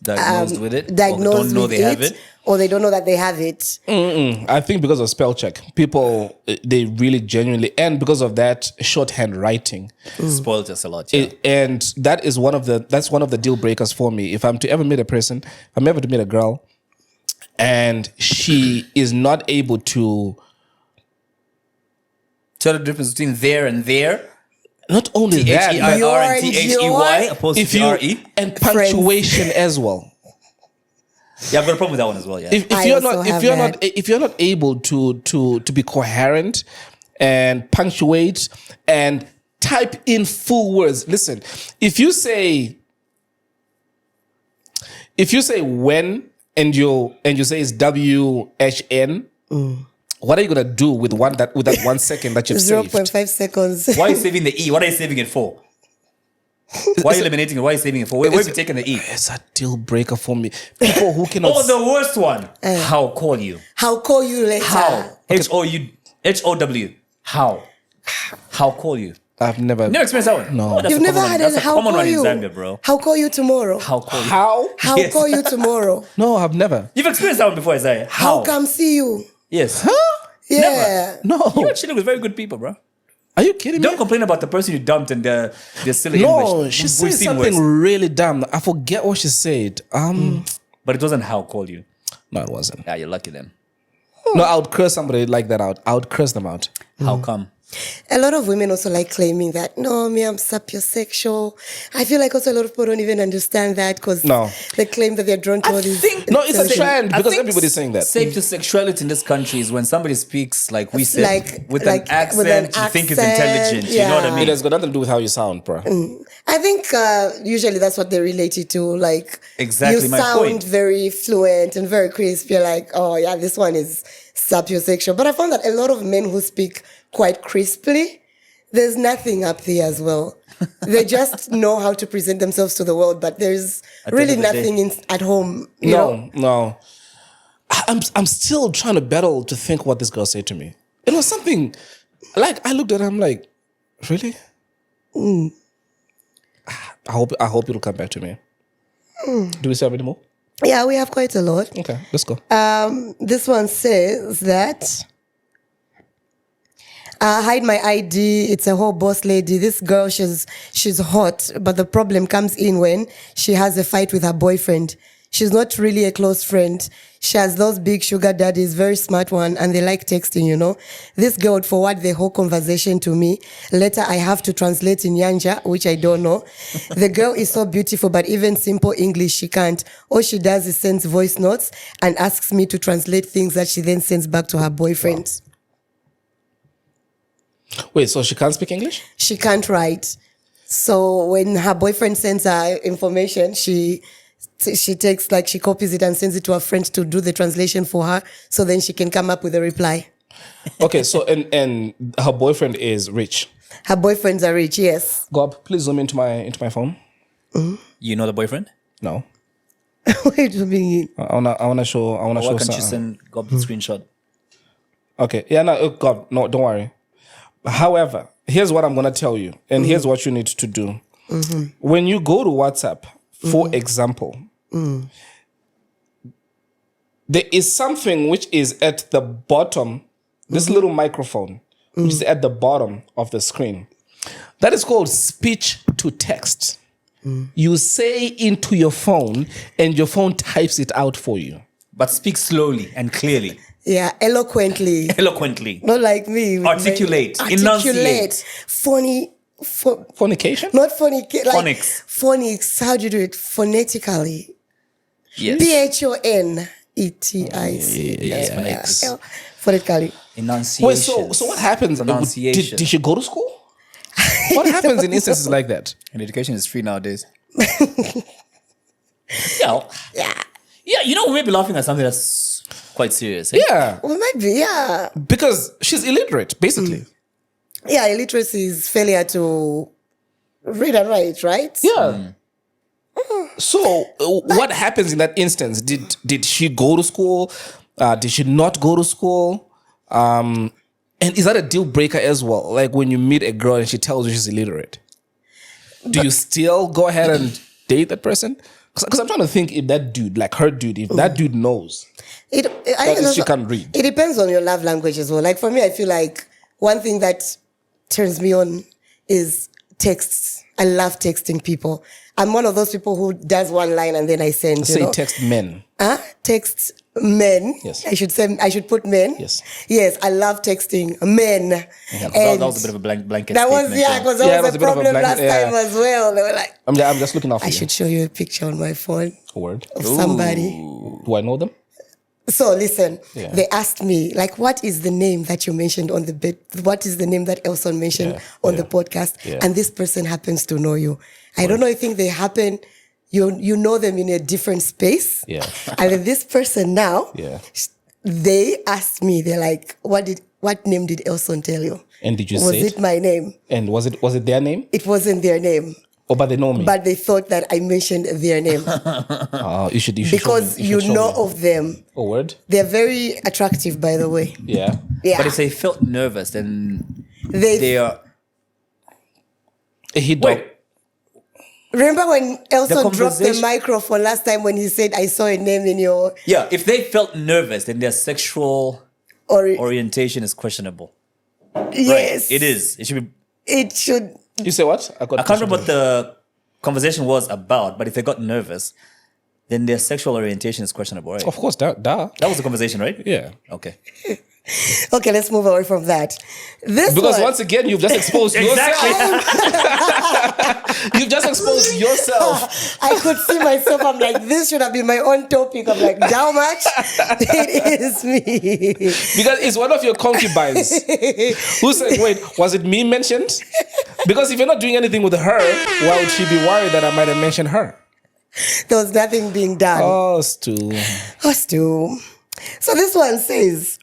diagnosed with it. diagnosed or don't know with they have it. or they don't know that they have it. I think because of spell check, people, they really genuinely, and because of that shorthand writing. Spoiled us a lot. Yeah. And that's one of the deal breakers for me. If I'm to ever meet a person, if I'm ever to meet a girl, and she is not able to Tell the difference between there and there. not only that, T-H-E-I-R Your and T-H-E-Y and opposed to if you T-R-E. and punctuation as well. Yeah, I've got a problem with that one as well. Yeah. If I you're also not have if you're not able to be coherent and punctuate and type in full words. Listen, if you say when and you say it's WHN, What are you gonna do with that 1 second that you've saved? 0.5 seconds. Why are you saving the E? What are you saving it for? Why are you eliminating it? Why are you saving it for? Where have you taken the E? It's a deal breaker for me. People who cannot. Oh, the worst one. How call you? How call you later? How? H-O-W. How? How call you? I've never. Never experienced that one? No. Oh, that's You've a never common one. had That's a a how common call one in you? Zambia, bro. How call you tomorrow? How call you? How? How Yes. call you tomorrow? No, I've never. You've experienced that one before, Isaiah. How come see you? Yes. Yeah. No. You're chilling with very good people, bro. Are you kidding Don't me? complain about the person you dumped and the silly No, English. she We've said seen something worse. really dumb. I forget what she said. But it wasn't how call you. No, it wasn't. Yeah, you're lucky then. No, I would curse somebody like that out. I would curse them out. How come? A lot of women also like claiming that, no, me, I'm sapiosexual. I feel like also a lot of people don't even understand that because No. they claim that they're drawn to all these. No, it's a things. trend I because think everybody's saying that. Sapiosexuality in this country is when somebody speaks like we said, Like- with like an accent, with an you think is accent, intelligent. You know what I yeah. mean? It has got nothing to do with how you sound, bro. I think usually that's what they relate it to. Like, Exactly you my sound point. very fluent and very crisp. You're like, oh, yeah, this one is sapiosexual. But I found that a lot of men who speak quite crisply, there's nothing up there as well. They just know how to present themselves to the world, but there's At the really end of the nothing at home. You know? No. I'm still trying to battle to think what this girl said to me. It was something like I looked at her, I'm like, really? I hope it'll come back to me. Do we still have any more? Yeah, we have quite a lot. Okay, let's go. This one says that hide my ID. It's a whole boss lady. This girl, she's hot, but the problem comes in when she has a fight with her boyfriend. She's not really a close friend. She has those big sugar daddies, very smart one, and they like texting, you know. This girl would forward the whole conversation to me. Later, I have to translate in Yanja, which I don't know. The girl is so beautiful, but even simple English, she can't. All she does is sends voice notes and asks me to translate things that she then sends back to her boyfriend. Wait, so she can't speak English? She can't write. So when her boyfriend sends her information, she takes, like, she copies it and sends it to her friend to do the translation for her, so then she can come up with a reply. Okay, so and her boyfriend is rich. Her boyfriends are rich, yes. Gob, please zoom into my phone. You know the boyfriend? No. Wait a minute. I wanna show Why can't you something. send Gob the screenshot? Okay. Yeah, no, God, no, don't worry. However, here's what I'm gonna tell you, and here's what you need to do. When you go to WhatsApp, for example, there is something which is at the bottom, this little microphone, which is at the bottom of the screen. That is called speech to text. You say into your phone, and your phone types it out for you. But speak slowly and clearly, Yeah, eloquently. eloquently. Not like me. with my- Articulate, enunciate. Funny. Fornication? Not funny. Like Phonics. Phonics. How do you do it? Phonetically. Yes. P-H-O-N-E-T-I-C. Yes, phonics. Phonetically. Enunciation. Wait, so what happens? Pronunciation. Did she go to school? What happens in instances like that? And education is free nowadays. Yeah. Yeah, you know, we may be laughing at something that's quite serious. Eh? Yeah, Well, maybe, yeah. because she's illiterate, basically. Yeah, illiteracy is failure to read and write, right? Yeah. So what happens in that instance? Did she go to school? Did she not go to school? And is that a deal breaker as well? Like when you meet a girl and she tells you she's illiterate, do you still go ahead and date that person? Because I'm trying to think if that dude, like her dude, if that dude knows I that think she also- can't read. It depends on your love language as well. Like for me, I feel like one thing that turns me on is texts. I love texting people. I'm one of those people who does one line and then I send. Say you know? text men. Text men. Yes. I should put men. Yes. Yes, I love texting men. That was a bit of a blanket That was, statement. yeah, because that Yeah, was it was a a bit of a problem blanket, last yeah. time as well. They were like, I'm just looking out for I you. should show you a picture on my phone Word. of somebody. Do I know them? So listen, Yeah. they asked me, like, what is the name that you mentioned on the bed? What is the name that Elson mentioned on the podcast? Yeah. And this person happens to know you. I don't know if they happen, you know them in a different space. Yeah. And then this person now, Yeah. they asked me, they're like, what name did Elson tell you? And did you Was say it my name? And was it their name? It wasn't their name. Oh, but they know me. But they thought that I mentioned their name. You should Because show me. you should show know me. of them. Oh, word? They're very attractive, by the way. Yeah. Yeah. But if they felt nervous, then They they are. He don't. Wait, remember when Elson dropped the conversation- microphone last time when he said, I saw a name in your yeah, if they felt nervous, then their sexual orientation is questionable. yes. Right, it is. It should be. It should. You say what? I can't remember what the conversation was about, but if they got nervous, then their sexual orientation is questionable, right? Of course, duh. That was the conversation, right? Yeah. Okay. Okay, let's move away from that. This Because one, once again, you've just exposed Exactly. yourself. You've just exposed yourself. I could see myself. I'm like, this should have been my own topic. I'm like, how much? It is me. Because it's one of your concubines who said, wait, was it me mentioned? Because if you're not doing anything with her, why would she be worried that I might have mentioned her? There was nothing being done. Oh, Stu. Oh, Stu. So this one says,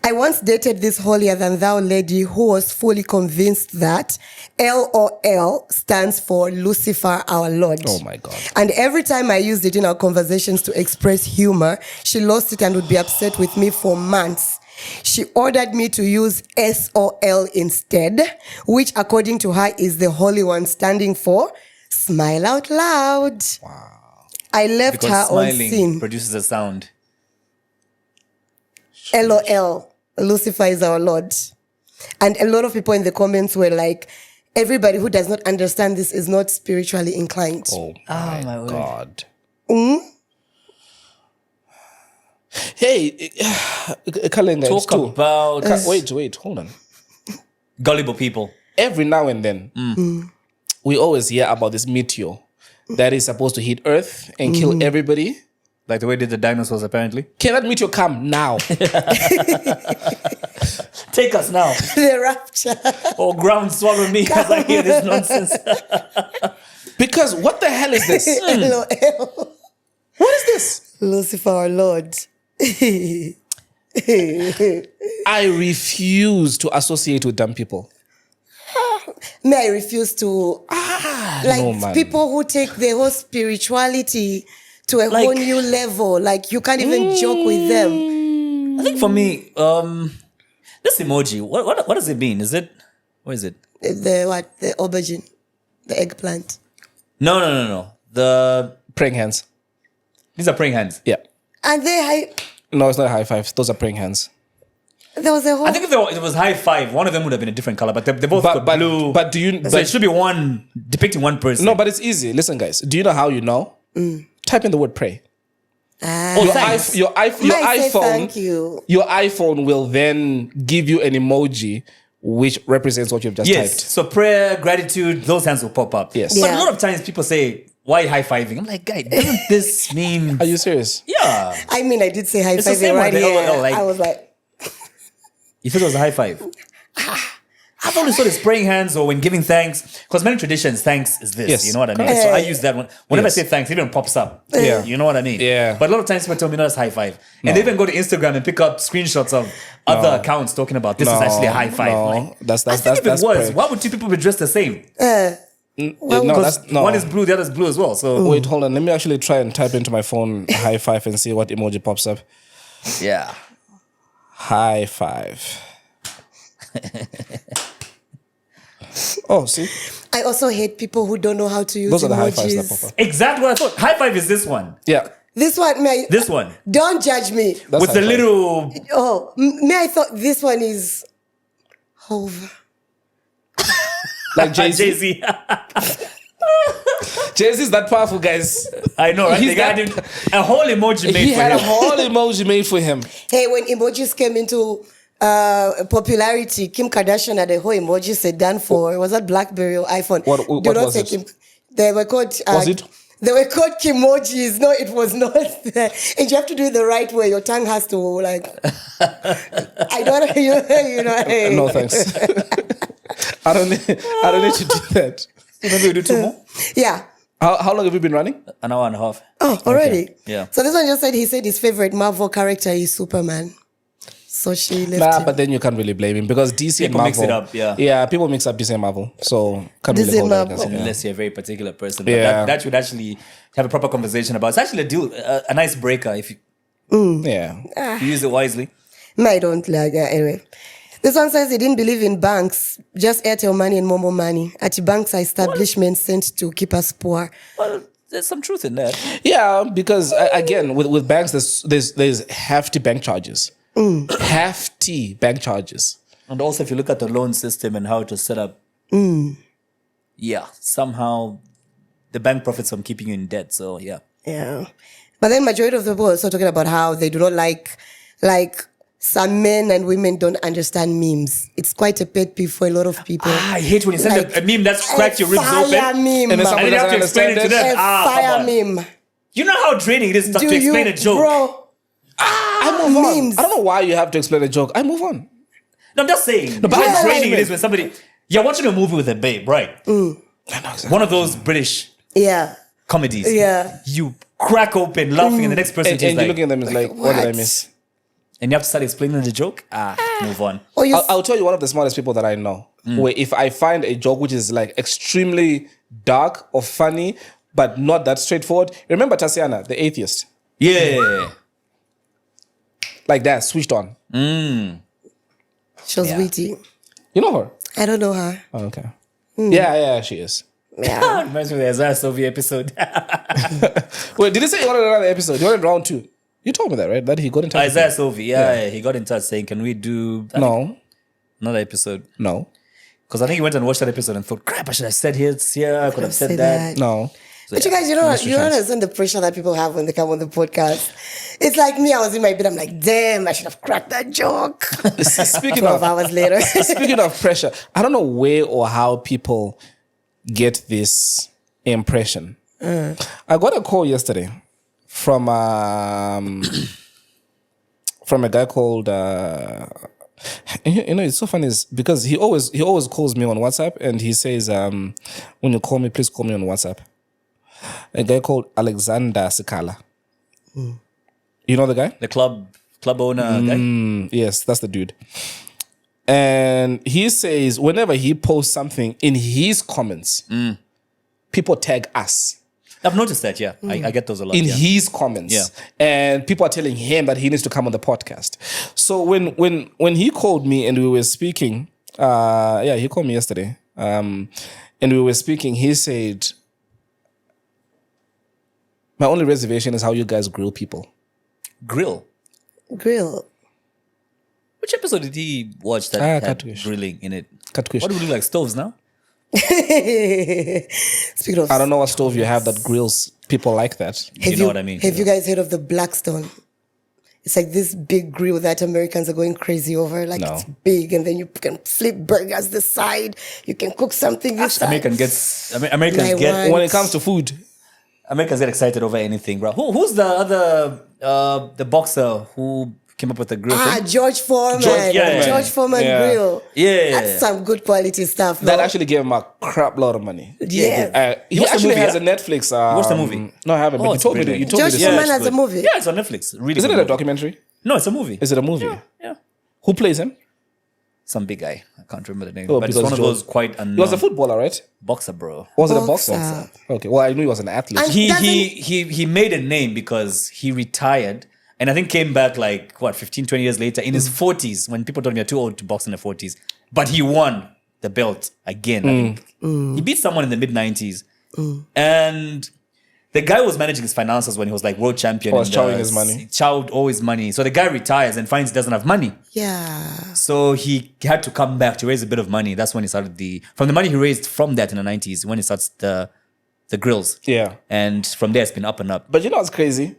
I once dated this holier-than-thou lady who was fully convinced that LOL stands for Lucifer, our Lord. Oh, my God. And every time I used it in our conversations to express humor, she lost it and would be upset with me for months. She ordered me to use SOL instead, which according to her is the Holy One, standing for Smile Out Loud. Wow. I left Because her on smiling scene. produces a sound. LOL, Lucifer is our Lord. And a lot of people in the comments were like, everybody who does not understand this is not spiritually inclined. Oh, my word. God. Mm? Hey, Kalenga, Talk Stu. about Wait, hold on. gullible people. Every now and then, we always hear about this meteor that is supposed to hit Earth and kill everybody. Like the way did the dinosaurs, apparently. Can that meteor come now? Take us now. The rapture. Or ground swallow me as I hear this nonsense. Because what the hell is this? LOL. What is this? Lucifer, our Lord. I refuse to associate with dumb people. May I refuse to, no, man. people who take the whole spirituality to a whole new level. Like, you can't even joke with them. I think for me, this emoji, what does it mean? What is it? The aubergine, the eggplant. No. The Praying hands. these are praying hands. Yeah. And No, it's not high five. Those are praying hands. there was a whole. I think if it was high five, one of them would have been a different color, but they both got blue. But do you? So it should be one depicting one person. No, but it's easy. Listen, guys. Do you know how you know? Type in the word pray. Oh, thanks. Your Might say iPhone. thank you. Your iPhone will then give you an emoji which represents what you've just Yes. typed. So prayer, gratitude, those hands will pop up. Yes. But Yeah. a lot of times people say, why high fiving? I'm like, guy, doesn't this mean? Are you serious? Yeah. I mean, I did say high It's the five same right one, here. LOL, like- I was like, You thought it was a high five? I've always thought it's praying hands or when giving thanks. Because many traditions, thanks is this. Yes. You know what I mean? Correct. So I use that one. Whenever Yes. I say thanks, it even pops up. Yeah. You know what I mean? Yeah. But a lot of times people tell me, no, it's high five. And they even go to Instagram and pick up screenshots of other accounts talking about this is actually a high five. No, Like, that's I think if it was, prayer. why would two people be dressed the same? No, Because that's no. one is blue, the other is blue as well. So Wait, hold on. Let me actually try and type into my phone high five and see what emoji pops up. yeah. High five. Oh, see? I also hate people who don't know how to use Those are the high emojis. fives that pop up. Exactly what I thought. High five is this one. Yeah. This one, This one. don't judge me. That's With high the five. little Oh, I thought this one is over. Like Jay-Z. Jay-Z. Jay-Z's that powerful, guys. I know, right? He's They got got- a whole emoji made He for had him. a whole emoji made for him. Hey, when emojis came into popularity, Kim Kardashian had a whole emoji set done for, was that BlackBerry or iPhone? What Do not was say it? Kim. They were called. Was it? They were called Kimojis. No, it was not. And you have to do it the right way. Your tongue has to like. I don't. You know. No, thanks. I don't need to do that. Maybe we do two more. Yeah. How long have you been running? An hour and a half. Oh, already? Yeah. So this one just said he said his favorite Marvel character is Superman. So she left him. But then you can't really blame him because DC People and mix Marvel. it up, yeah. Yeah, people mix up DC and Marvel. So can't DC really hold and that Marvel. against him, yeah. Unless you're a very particular person. But Yeah. that should actually have a proper conversation about. It's actually a deal, a nice breaker if you Yeah. use it wisely. I don't like that anyway. This one says he didn't believe in banks, just Airtel money and Momo money. At banks are establishments sent to keep us poor. Well, there's some truth in that. Yeah, because again, with banks, there's hefty bank charges. Hefty bank charges. And also, if you look at the loan system and how it was set up, yeah, somehow the bank profits from keeping you in debt. So, yeah. Yeah. But then majority of the people are also talking about how they do not like some men and women don't understand memes. It's quite a pet peeve for a lot of people. I hate when you send Like, a meme that's cracked your ribs fire open. meme. And then somebody And then you have to doesn't explain it to understand them. A Come fire on. meme. You know how draining it is to Do explain you, a joke. bro? I move on. memes. I don't know why you have to explain a joke. I move on. No, I'm just saying. but how I know what draining you it is when somebody... You're watching a movie with a babe, right? I know exactly. One of those British Yeah. comedies. Yeah. You crack open laughing and the next person And is you're like... looking at them, it's like, what did I what? miss? And you have to start explaining the joke. Move on. Or you I'll tell you one of the smartest people that I know. Where if I find a joke which is like extremely dark or funny, but not that straightforward. Remember Tatiana, the atheist? Yeah. Like that, switched on. she was witty. You know her? I don't know her. Oh, okay. Yeah, she is. Yeah. Reminds me of the Isaiah Sylvia episode. Wait, did you say you wanted another episode? You wanted round 2? You told me that, right? That he got in touch with Isaiah you. Sylvia, yeah, he got in touch saying, can we do another episode? No. Because I think he went and watched that episode and thought, crap, I should have said here, I could have said Say that. No. So, But you yeah, guys, you don't chance. understand the pressure that people have when they come on the podcast. It's like me, I was in my bed, I'm like, damn, I should have cracked that joke. Speaking 12 of hours later. speaking of pressure, I don't know where or how people get this impression. I got a call yesterday from a guy called you know, it's so funny is because he always calls me on WhatsApp and he says when you call me, please call me on WhatsApp. A guy called Alexander Sikala. You know the guy? The club owner guy. Yes, that's the dude. And he says whenever he posts something in his comments, people tag us I've noticed that, yeah. I get those a lot. in yeah. his comments. Yeah. And people are telling him that he needs to come on the podcast. So when he called me and we were speaking, he called me yesterday. And we were speaking, he said, my only reservation is how you guys grill people. Grill. Grill. Which episode did he watch that had Katwish. grilling in it? Katwish. What do we look like, stoves now? Speaking of, I don't know what stove you have that grills people like that. You know what I mean? Have you guys heard of the Blackstone? It's like this big grill that Americans are going crazy over. Like No. it's big, and then you can flip burgers this side. You can cook something this side. Americans My get word. When it comes to food, Americans get excited over anything, bro. Who's the other the boxer who came up with the grill thing? George Foreman. yeah. George Foreman Yeah. grill. Yeah. That's some good quality stuff. that though. actually gave him a crap load of money. Yeah. He watched the actually movie, has yeah? a Netflix. watched the movie? No, I haven't. Oh, But you it's told me. brilliant. You told me George this. Yeah, Foreman it's has a good. movie. Yeah, it's on Netflix. Really Isn't good it a movie. documentary? No, it's a movie. Is it a movie? Yeah. Who plays him? Some big guy. I can't remember the name. Oh, but it's because one of George- those quite unknown. He was a footballer, right? boxer, bro. Or was it a Boxer. boxer? Okay. Well, I knew he was an athlete. And- He made a name because he retired and I think came back like 15, 20 years later in his 40s when people told him you're too old to box in the 40s. But he won the belt again. I think. He beat someone in the mid 90s. And the guy was managing his finances when he was like world champion. Was in chowing the- his money. He chowed all his money. So the guy retires and finds he doesn't have money. Yeah. So he had to come back to raise a bit of money. That's when he started from the money he raised from that in the 90s, when he starts the grills. Yeah. And from there, it's been up and up. But you know what's crazy?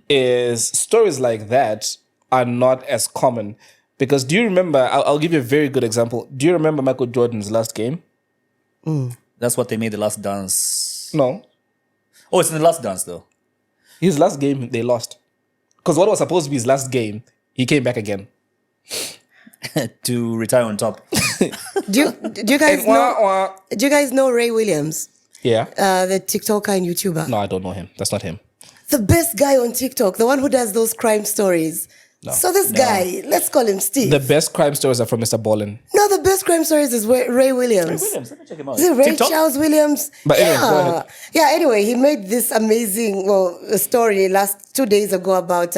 Is stories like that are not as common. Because do you remember, I'll give you a very good example. Do you remember Michael Jordan's last game? That's what they made the last dance. No. Oh, it's in the last dance, though. His last game, they lost. Because what was supposed to be his last game, he came back again. To retire on top. Do you guys know? Do you guys know Ray Williams? Yeah. The TikToker and YouTuber. No, I don't know him. That's not him. The best guy on TikTok, the one who does those crime stories. So this guy, let's call him Steve. The best crime stories are from Mr. Ballin. No, the best crime stories is Ray Williams. Williams, let me check him out. Is it Ray TikTok? Charles Williams? But anyway, go ahead. Yeah, anyway, he made this amazing story 2 days ago about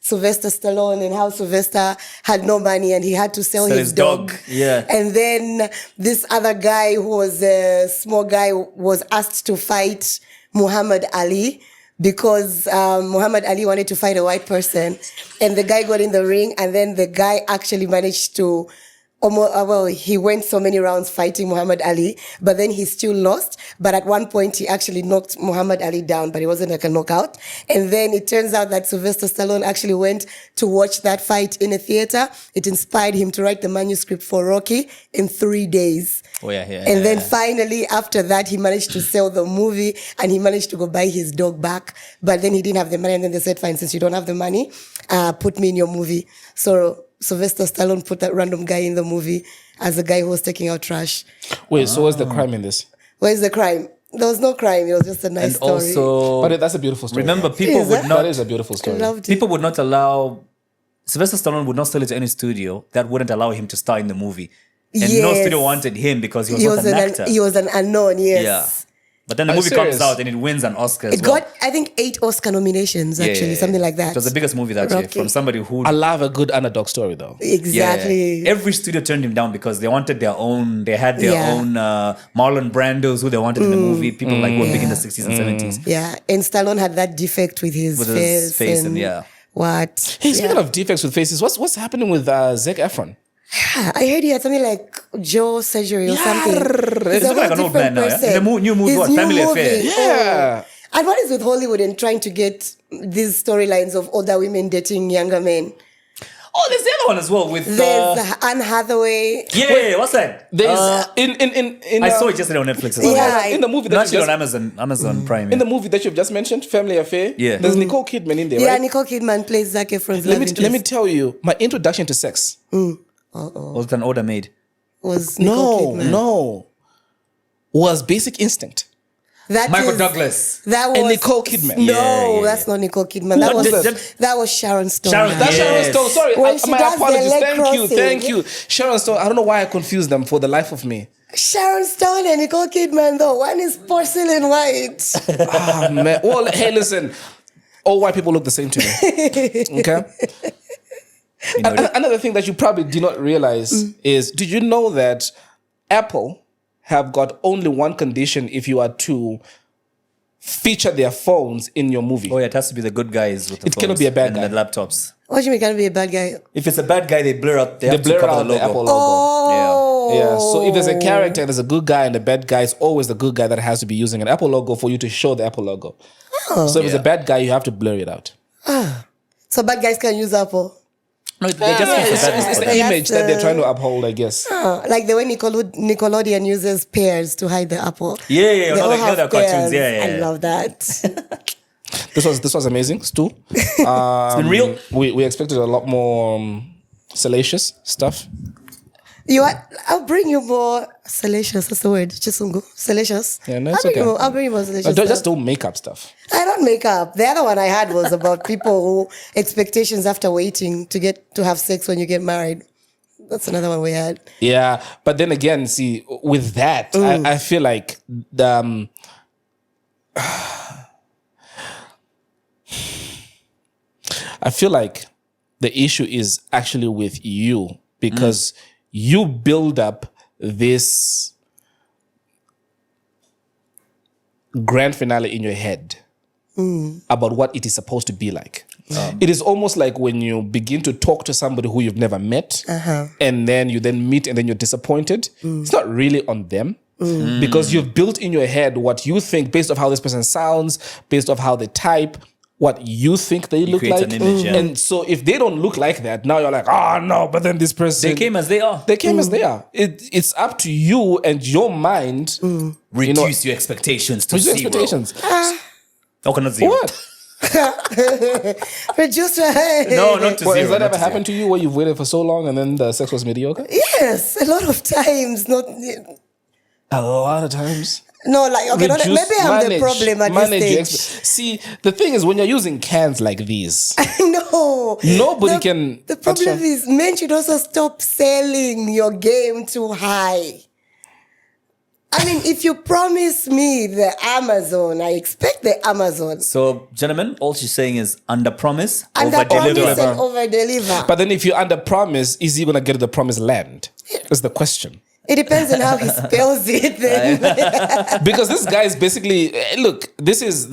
Sylvester Stallone and how Sylvester had no money and he had to sell his dog. Yeah. And then this other guy who was a small guy was asked to fight Muhammad Ali because Muhammad Ali wanted to fight a white person. And the guy got in the ring and then the guy actually managed to he went so many rounds fighting Muhammad Ali, but then he still lost. But at one point, he actually knocked Muhammad Ali down, but it wasn't like a knockout. And then it turns out that Sylvester Stallone actually went to watch that fight in a theater. It inspired him to write the manuscript for Rocky in 3 days. And then finally, after that, he managed to sell the movie and he managed to go buy his dog back. But then he didn't have the money. And then they said, fine, since you don't have the money, put me in your movie. So Sylvester Stallone put that random guy in the movie as a guy who was taking out trash. Wait, so what's the crime in this? Where's the crime? There was no crime. It was just a nice story. Also, But that's a beautiful story. remember, people Is would that? not. That is a beautiful I story. loved it. People would not allow. Sylvester Stallone would not sell it to any studio that wouldn't allow him to star in the movie. And no Yes. studio wanted him because he was not an actor. He was an unknown, yes. Yeah. But then the Are you movie comes serious? out and it wins an Oscar as It well. got, I think, 8 Oscar nominations, actually, something like that. It was the biggest movie that year Rocky. from somebody who. I love a good underdog story, though. Exactly. Every studio turned him down because they wanted their own. They had their Yeah. own Marlon Brandos who they wanted in the movie. People like who were big in the 60s and 70s. Yeah, and Stallone had that defect with his With his face and yeah. What? Hey, speaking of defects with faces, what's happening with Zac Efron? I heard he had something like jaw surgery or something. He's looking like an old man now, yeah? In the new movie, His what? new Family Affair. movie, Yeah. And what is with Hollywood and trying to get these storylines of older women dating younger men? Oh, there's the other one as well with. There's Anne Hathaway. Yeah, what's that? There's in I saw it yesterday on Netflix as well. Yeah. in the movie Not that you actually just, on Amazon Prime. in the Yeah. movie that you've just mentioned, Family Affair. Yeah. There's Nicole Kidman in there, Yeah, right? Nicole Kidman plays Zac Efron's Let love me interest. tell you, my introduction to sex. Was it an order made? Was Nicole Kidman. No, was Basic Instinct. That Michael is- Douglas. That was And Nicole Kidman. No, Yeah. that's not Nicole Kidman. That What was is that? that was Sharon Stone. Sharon- That's Sharon Yes. Stone. Sorry, When she my does the apologies. leg Thank crossing. you. Sharon Stone. I don't know why I confuse them for the life of me. Sharon Stone and Nicole Kidman, though. One is porcelain white. Ah, man. Well, hey, listen. All white people look the same to me. Okay. You know, Another thing that you probably do not realize is: did you know that Apple have got only one condition if you are to feature their phones in your movie? oh yeah, it has to be the good guys with the It cannot phones be a bad and guy. the laptops. What do you mean, can't be a bad guy? If it's a bad guy, they blur out. They They have blur to cover out the the logo. Apple logo. Oh. Yeah, so if there's a character, there's a good guy and a bad guy, it's always the good guy that has to be using an Apple logo for you to show the Apple logo. So if it's a bad guy, you have to blur it out. So bad guys can use Apple. No, they just use It's, the bad it's guys. the That's image that they're trying to uphold, I guess. Like the way Nickelodeon uses pears to hide the apple. Yeah, They no, all like have the other cartoons. pears. Yeah, yeah, I yeah. love that. This was amazing, Stu. It's been real. We expected a lot more salacious stuff. I'll bring you more salacious. That's the word. Chisungu. Salacious. Yeah, no, it's I'll bring you okay. more, I'll bring you more salacious. But stuff. just don't make up stuff. I don't make up. The other one I had was about people who expectations after waiting to get to have sex when you get married. That's another one we had. Yeah, but then again, see, with that, I feel like the I feel like the issue is actually with you because you build up this grand finale in your head about what it is supposed to be like. It is almost like when you begin to talk to somebody who you've never met and then you then meet and then you're disappointed. It's not really on them. Because you've built in your head what you think based off how this person sounds, based off how they type, what you think they look create like. an image, yeah. And so if they don't look like that, now you're like, oh no, but then this person. They came as they are. They came as they are. It's up to you and your mind. Reduce your expectations to Reduce your zero. expectations. Okay, not zero. What? Reduce your head. No, not to Well, zero. has that not ever to zero. happened to you where you've waited for so long and then the sex was mediocre? Yes, a lot of times. Not. A lot of times. No, like, okay, reduce, maybe I'm the problem at manage your this stage. See, the thing is, when you're using cans like these, No. nobody The- can. The problem is, men should also stop selling your game too high. I mean, if you promise me the Amazon, I expect the Amazon. So, gentlemen, all she's saying is under promise, Under over promise deliver. and over deliver. But then, if you under promise, is he gonna get to the promised land? That's the question. It depends on how he spells it. Then. Because this guy is basically look. This is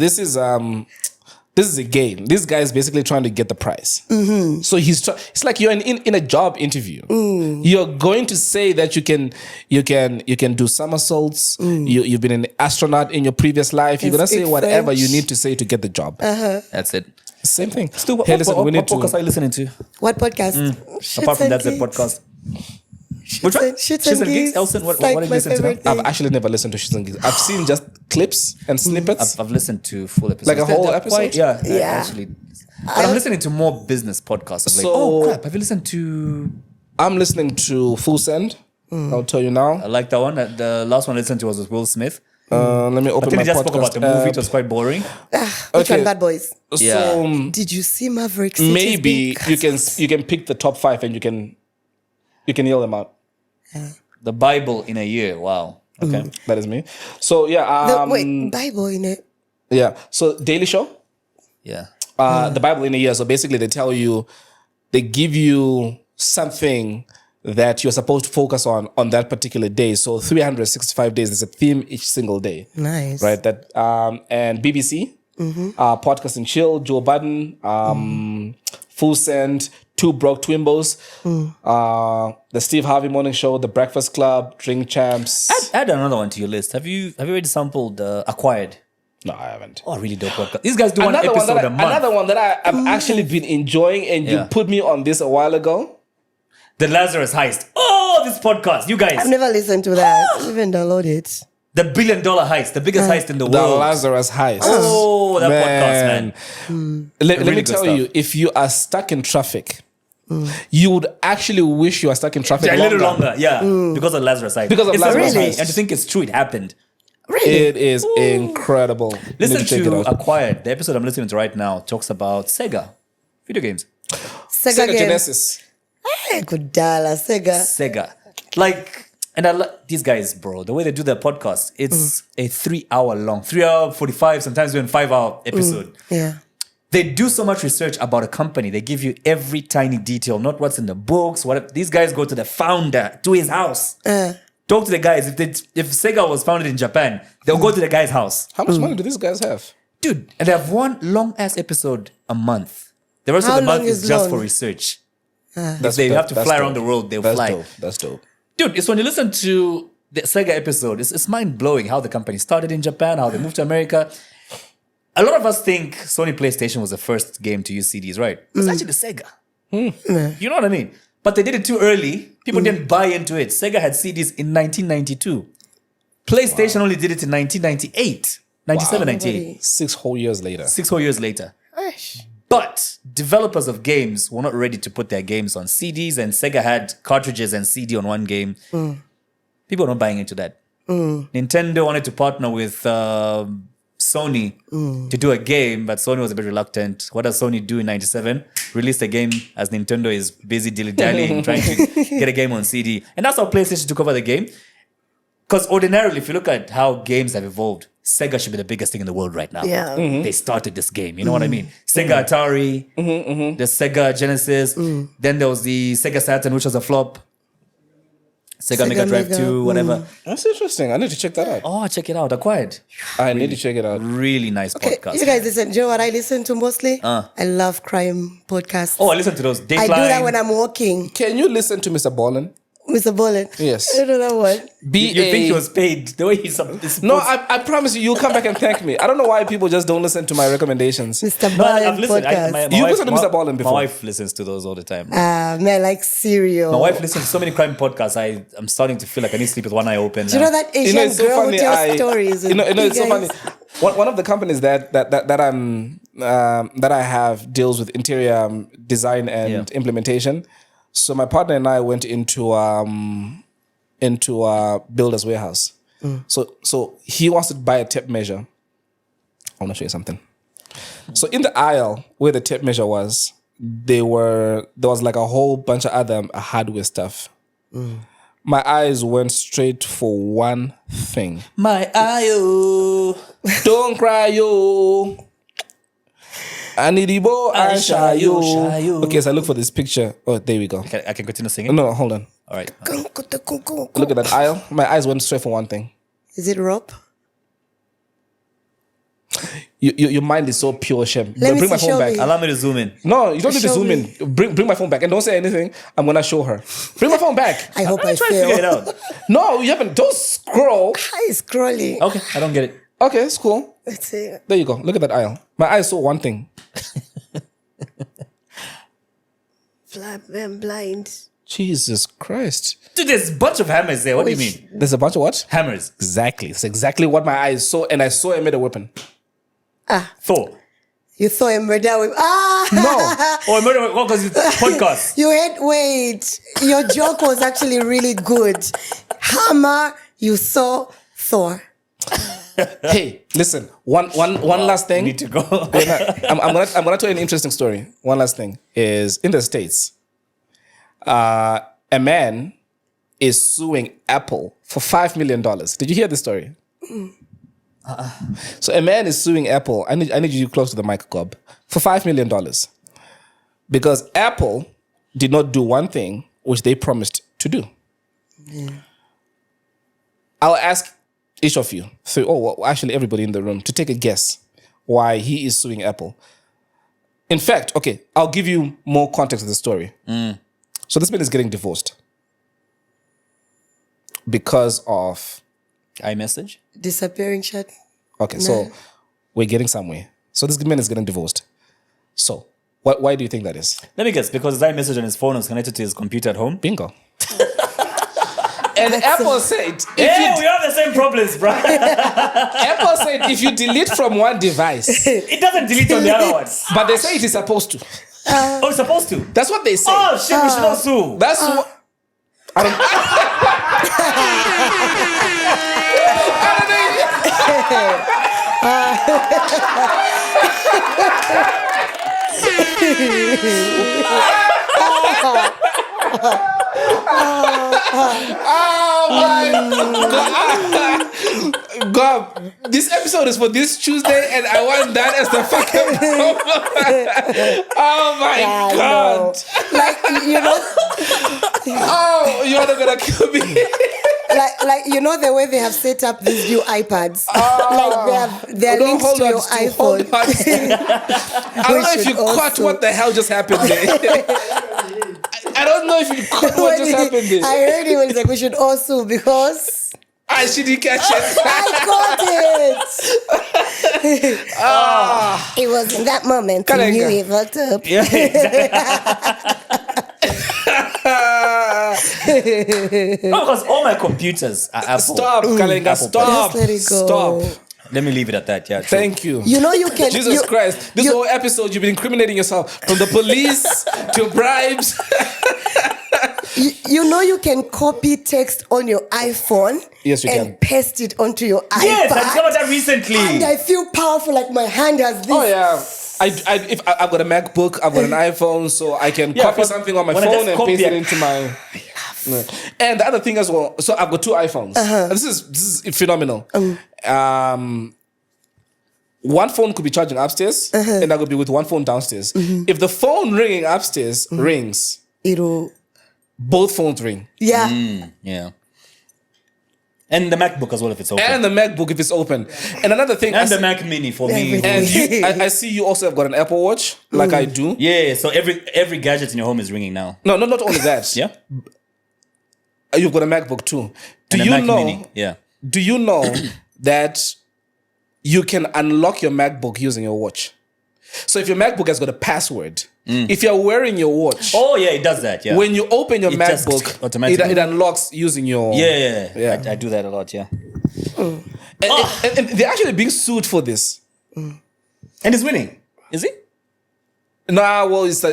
a game. This guy is basically trying to get the prize. Mm-hmm. So it's like you're in a job interview. Mm. You're going to say that you can do somersaults. You've been an astronaut in your previous life. You're Can gonna say speak whatever French. you need to say to get the job. That's it. Same thing. Stu, what, Hey, what, listen, what, we need what podcast to. are you listening to? What podcast? Apart from that's the podcast. Which one? Shits and Geeks. Elson, what Like did you my listen to? favorite I've thing. actually never listened to Shits and Geeks. I've seen just clips and snippets. I've listened to full episodes. Like a whole They're episode? quite- yeah. Yeah. Actually. But I'm listening to more business podcasts. Of like, So- oh crap, have you listened to... I'm listening to Full Send. I'll tell you I now. like that one. The last one I listened to was with Will Smith. Let me I open think my they just podcast spoke about the movie. app. It was quite boring. Which Okay. one, Bad Boys? Yeah. So Did you see Maverick City's maybe being you can pick the top 5 and you can yell them out. The Bible in a year. Wow. Okay. That is me. So yeah, wait, Bible in it. yeah. So Daily Show, Yeah. the Bible in a year. So basically, they give you something that you're supposed to focus on that particular day. So 365 days. There's a theme each single day. Nice. Right. That and BBC, Podcast and Chill, Joe Budden, Full Send, Two Broke Twimbos, the Steve Harvey Morning Show, The Breakfast Club, Drink Champs. Add another one to your list. Have you already sampled Acquired? No, I haven't. Oh, really dope podcast. These guys do one Another episode one a month. another one that I've actually been enjoying, and you Yeah. put me on this a while ago. The Lazarus Heist. Oh, this podcast. You guys. I've never listened to that. I didn't even download it. The $1 billion heist. The biggest heist in the The world. Lazarus Heist. Oh, that podcast, man. Let Really me good tell stuff. you, if you are stuck in traffic, you would actually wish you are stuck in traffic A little longer. Yeah. Because of Lazarus Heist. Because of it's Lazarus a movie, Heist. and to think it's true, it happened. It is incredible. You need Listen check it to out. Acquired. The episode I'm listening to right now talks about Sega. Video games. Sega, Sega game. Genesis. Hey, good dollar, Sega. Sega. Like, and I like these guys, bro. The way they do their podcast, it's a 3 hour long, 3 hour 45, sometimes even 5 hour episode. Yeah. They do so much research about a company. They give you every tiny detail, not what's in the books. What these guys go to the founder, to his house. Talk to the guys. If Sega was founded in Japan, they'll go to the guy's house. How much money do these guys have? Dude, and they have one long ass episode a month. The rest How of the month long is is just long? for research. If That's they dope. have to That's fly dope. around the world, they'll That's fly. dope. That's dope. Dude, it's when you listen to the Sega episode, it's mind blowing how the company started in Japan, how they moved to America. A lot of us think Sony PlayStation was the first game to use CDs, right? It's actually Sega. You know what I mean? But they did it too early. People didn't buy into it. Sega had CDs in 1992. PlayStation only did it in 1998, 97, 98. 6 whole years later. 6 whole years later. But developers of games were not ready to put their games on CDs, and Sega had cartridges and CD on one game. People were not buying into that. Nintendo wanted to partner with Sony to do a game, but Sony was a bit reluctant. What does Sony do in 97? Release a game as Nintendo is busy dilly-dallying, trying to get a game on CD. And that's how PlayStation took over the game. Because ordinarily, if you look at how games have evolved, Sega should be the biggest thing in the world right now. Yeah. They started this game. You know what I mean? Sega Atari, the Sega Genesis. Then there was the Sega Saturn, which was a flop. Sega Mega Drive 2, whatever. That's interesting. I need to check that out. Oh, check it out. Acquired. I need to check it out. Really nice podcast. You guys listen. Do you know what I listen to mostly? I love crime podcasts. Oh, I listen to those. Dateline. I do that when I'm walking. Can you listen to Mr. Ballin? Mr. Bullet. Yes. I don't know that one. You think he was paid the way he's No, I promise you, you'll come back and thank me. I don't know why people just don't listen to my recommendations. Mr. No, Bullet I've listened. podcast. You've listened to Mr. Ballin before. My wife listens to those all the time. Man, like cereal. My wife listens to so many crime podcasts. I'm starting to feel like I need to sleep with one eye open. Do you know that Asian it's so girl funny. who tells stories? You know, it's so guys? funny. One of the companies that I have deals with interior design and implementation. So my partner and I went into Builder's Warehouse, So he wants to buy a tape measure. I want to show you something. So in the aisle where the tape measure was, there was like a whole bunch of other hardware stuff. My eyes went straight for one thing. My eye. Don't cry, yo. Anidibo, I shy, yo. Okay, so I look for this picture. Oh, there we go. I can continue singing. No, hold on. All right. Look at that aisle. My eyes went straight for one thing. Is it rope? Your mind is so pure, Shem. Let me Bring my see, phone show back. me. Allow me to zoom in. No, you don't need to Show zoom me. in. Bring my phone back and don't say anything. I'm gonna show her. Bring my phone back. I hope I Try to figure it fail. out. No, you haven't. Don't scroll. Hi, scrolling. Okay, I don't get it. Okay, it's cool. Let's see. There you go. Look at that aisle. My eyes saw one thing. I'm blind. Jesus Christ. Dude, there's a bunch of hammers there. What do you mean? There's a bunch of what? Hammers. Exactly. It's exactly what my eyes saw, and I saw it made a weapon. Thor. You saw a murder with No. Or murder because it's podcast. You had wait. Your joke was actually really good. Hammer, you saw Thor. Hey, listen. One last thing. Need to go. I'm gonna tell you an interesting story. One last thing is in the States, a man is suing Apple for $5 million. Did you hear this story? So a man is suing Apple. I need you close to the mic, Gob, for $5 million because Apple did not do one thing which they promised to do. Yeah. I'll ask each of you, actually everybody in the room, to take a guess why he is suing Apple. In fact, okay, I'll give you more context of the story. So this man is getting divorced because of iMessage? Disappearing chat. Okay, so we're getting somewhere. So this man is getting divorced. So why do you think that is? Let me guess, because his iMessage on his phone was connected to his computer at home. Bingo. And Apple said, We have the same problems, bro. Apple said if you delete from one device, It doesn't delete on the other ones. but they say it is supposed to. Oh, it's supposed to. That's what they say. Oh, shit, we should not sue. That's what. I don't. Oh my God. This episode is for this Tuesday and I want that as the fucking promo. Oh my God. Like, you know, Oh, you're not gonna kill me. like you know the way they have set up these new iPads. Like they're linked to your iPhone. I don't know if you caught what the hell just happened there. I don't know if you caught what just happened there. I heard he was like, we should also because She didn't catch it. I got it. It was in that moment he knew he fucked up. Yeah, exactly. No, because all my computers are Apple. Stop, Kalenga. Apple Stop. Just let it go. Stop. Let me leave it at that. Yeah. True. Thank you. You know you can. Jesus Christ. This whole episode, you've been incriminating yourself from the police to bribes. You know you can copy text on your iPhone. Yes, you and can. paste it onto your iPad. Yes, I discovered that recently. And I feel powerful, like my hand has this. Oh, yeah. If I've got a MacBook, I've got an iPhone, so I can copy something on my when I phone just and copy paste it it. into my. And the other thing as well, so I've got two iPhones. This is phenomenal. One phone could be charging upstairs, and I could be with one phone downstairs. If the phone ringing upstairs rings, It'll. both phones ring. Yeah. Yeah. And the MacBook as well if it's open. And the MacBook if it's open. And another thing, And the Mac Mini for me. Everything. and I see you also have got an Apple Watch, like I do. Yeah, so every gadget in your home is ringing now. No, not only that. Yeah. You've got a MacBook too. And a Mac Mini. Yeah. Do you know that you can unlock your MacBook using your watch? So if your MacBook has got a password, if you're wearing your watch, Oh yeah, it does that. Yeah. when you open your It just MacBook, automatically- it unlocks using your... yeah. I do that a lot. Yeah. And they're actually being sued for this. And he's winning. Is he? Nah, well, it's the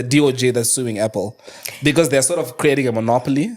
DOJ that's suing Apple because they're sort of creating a monopoly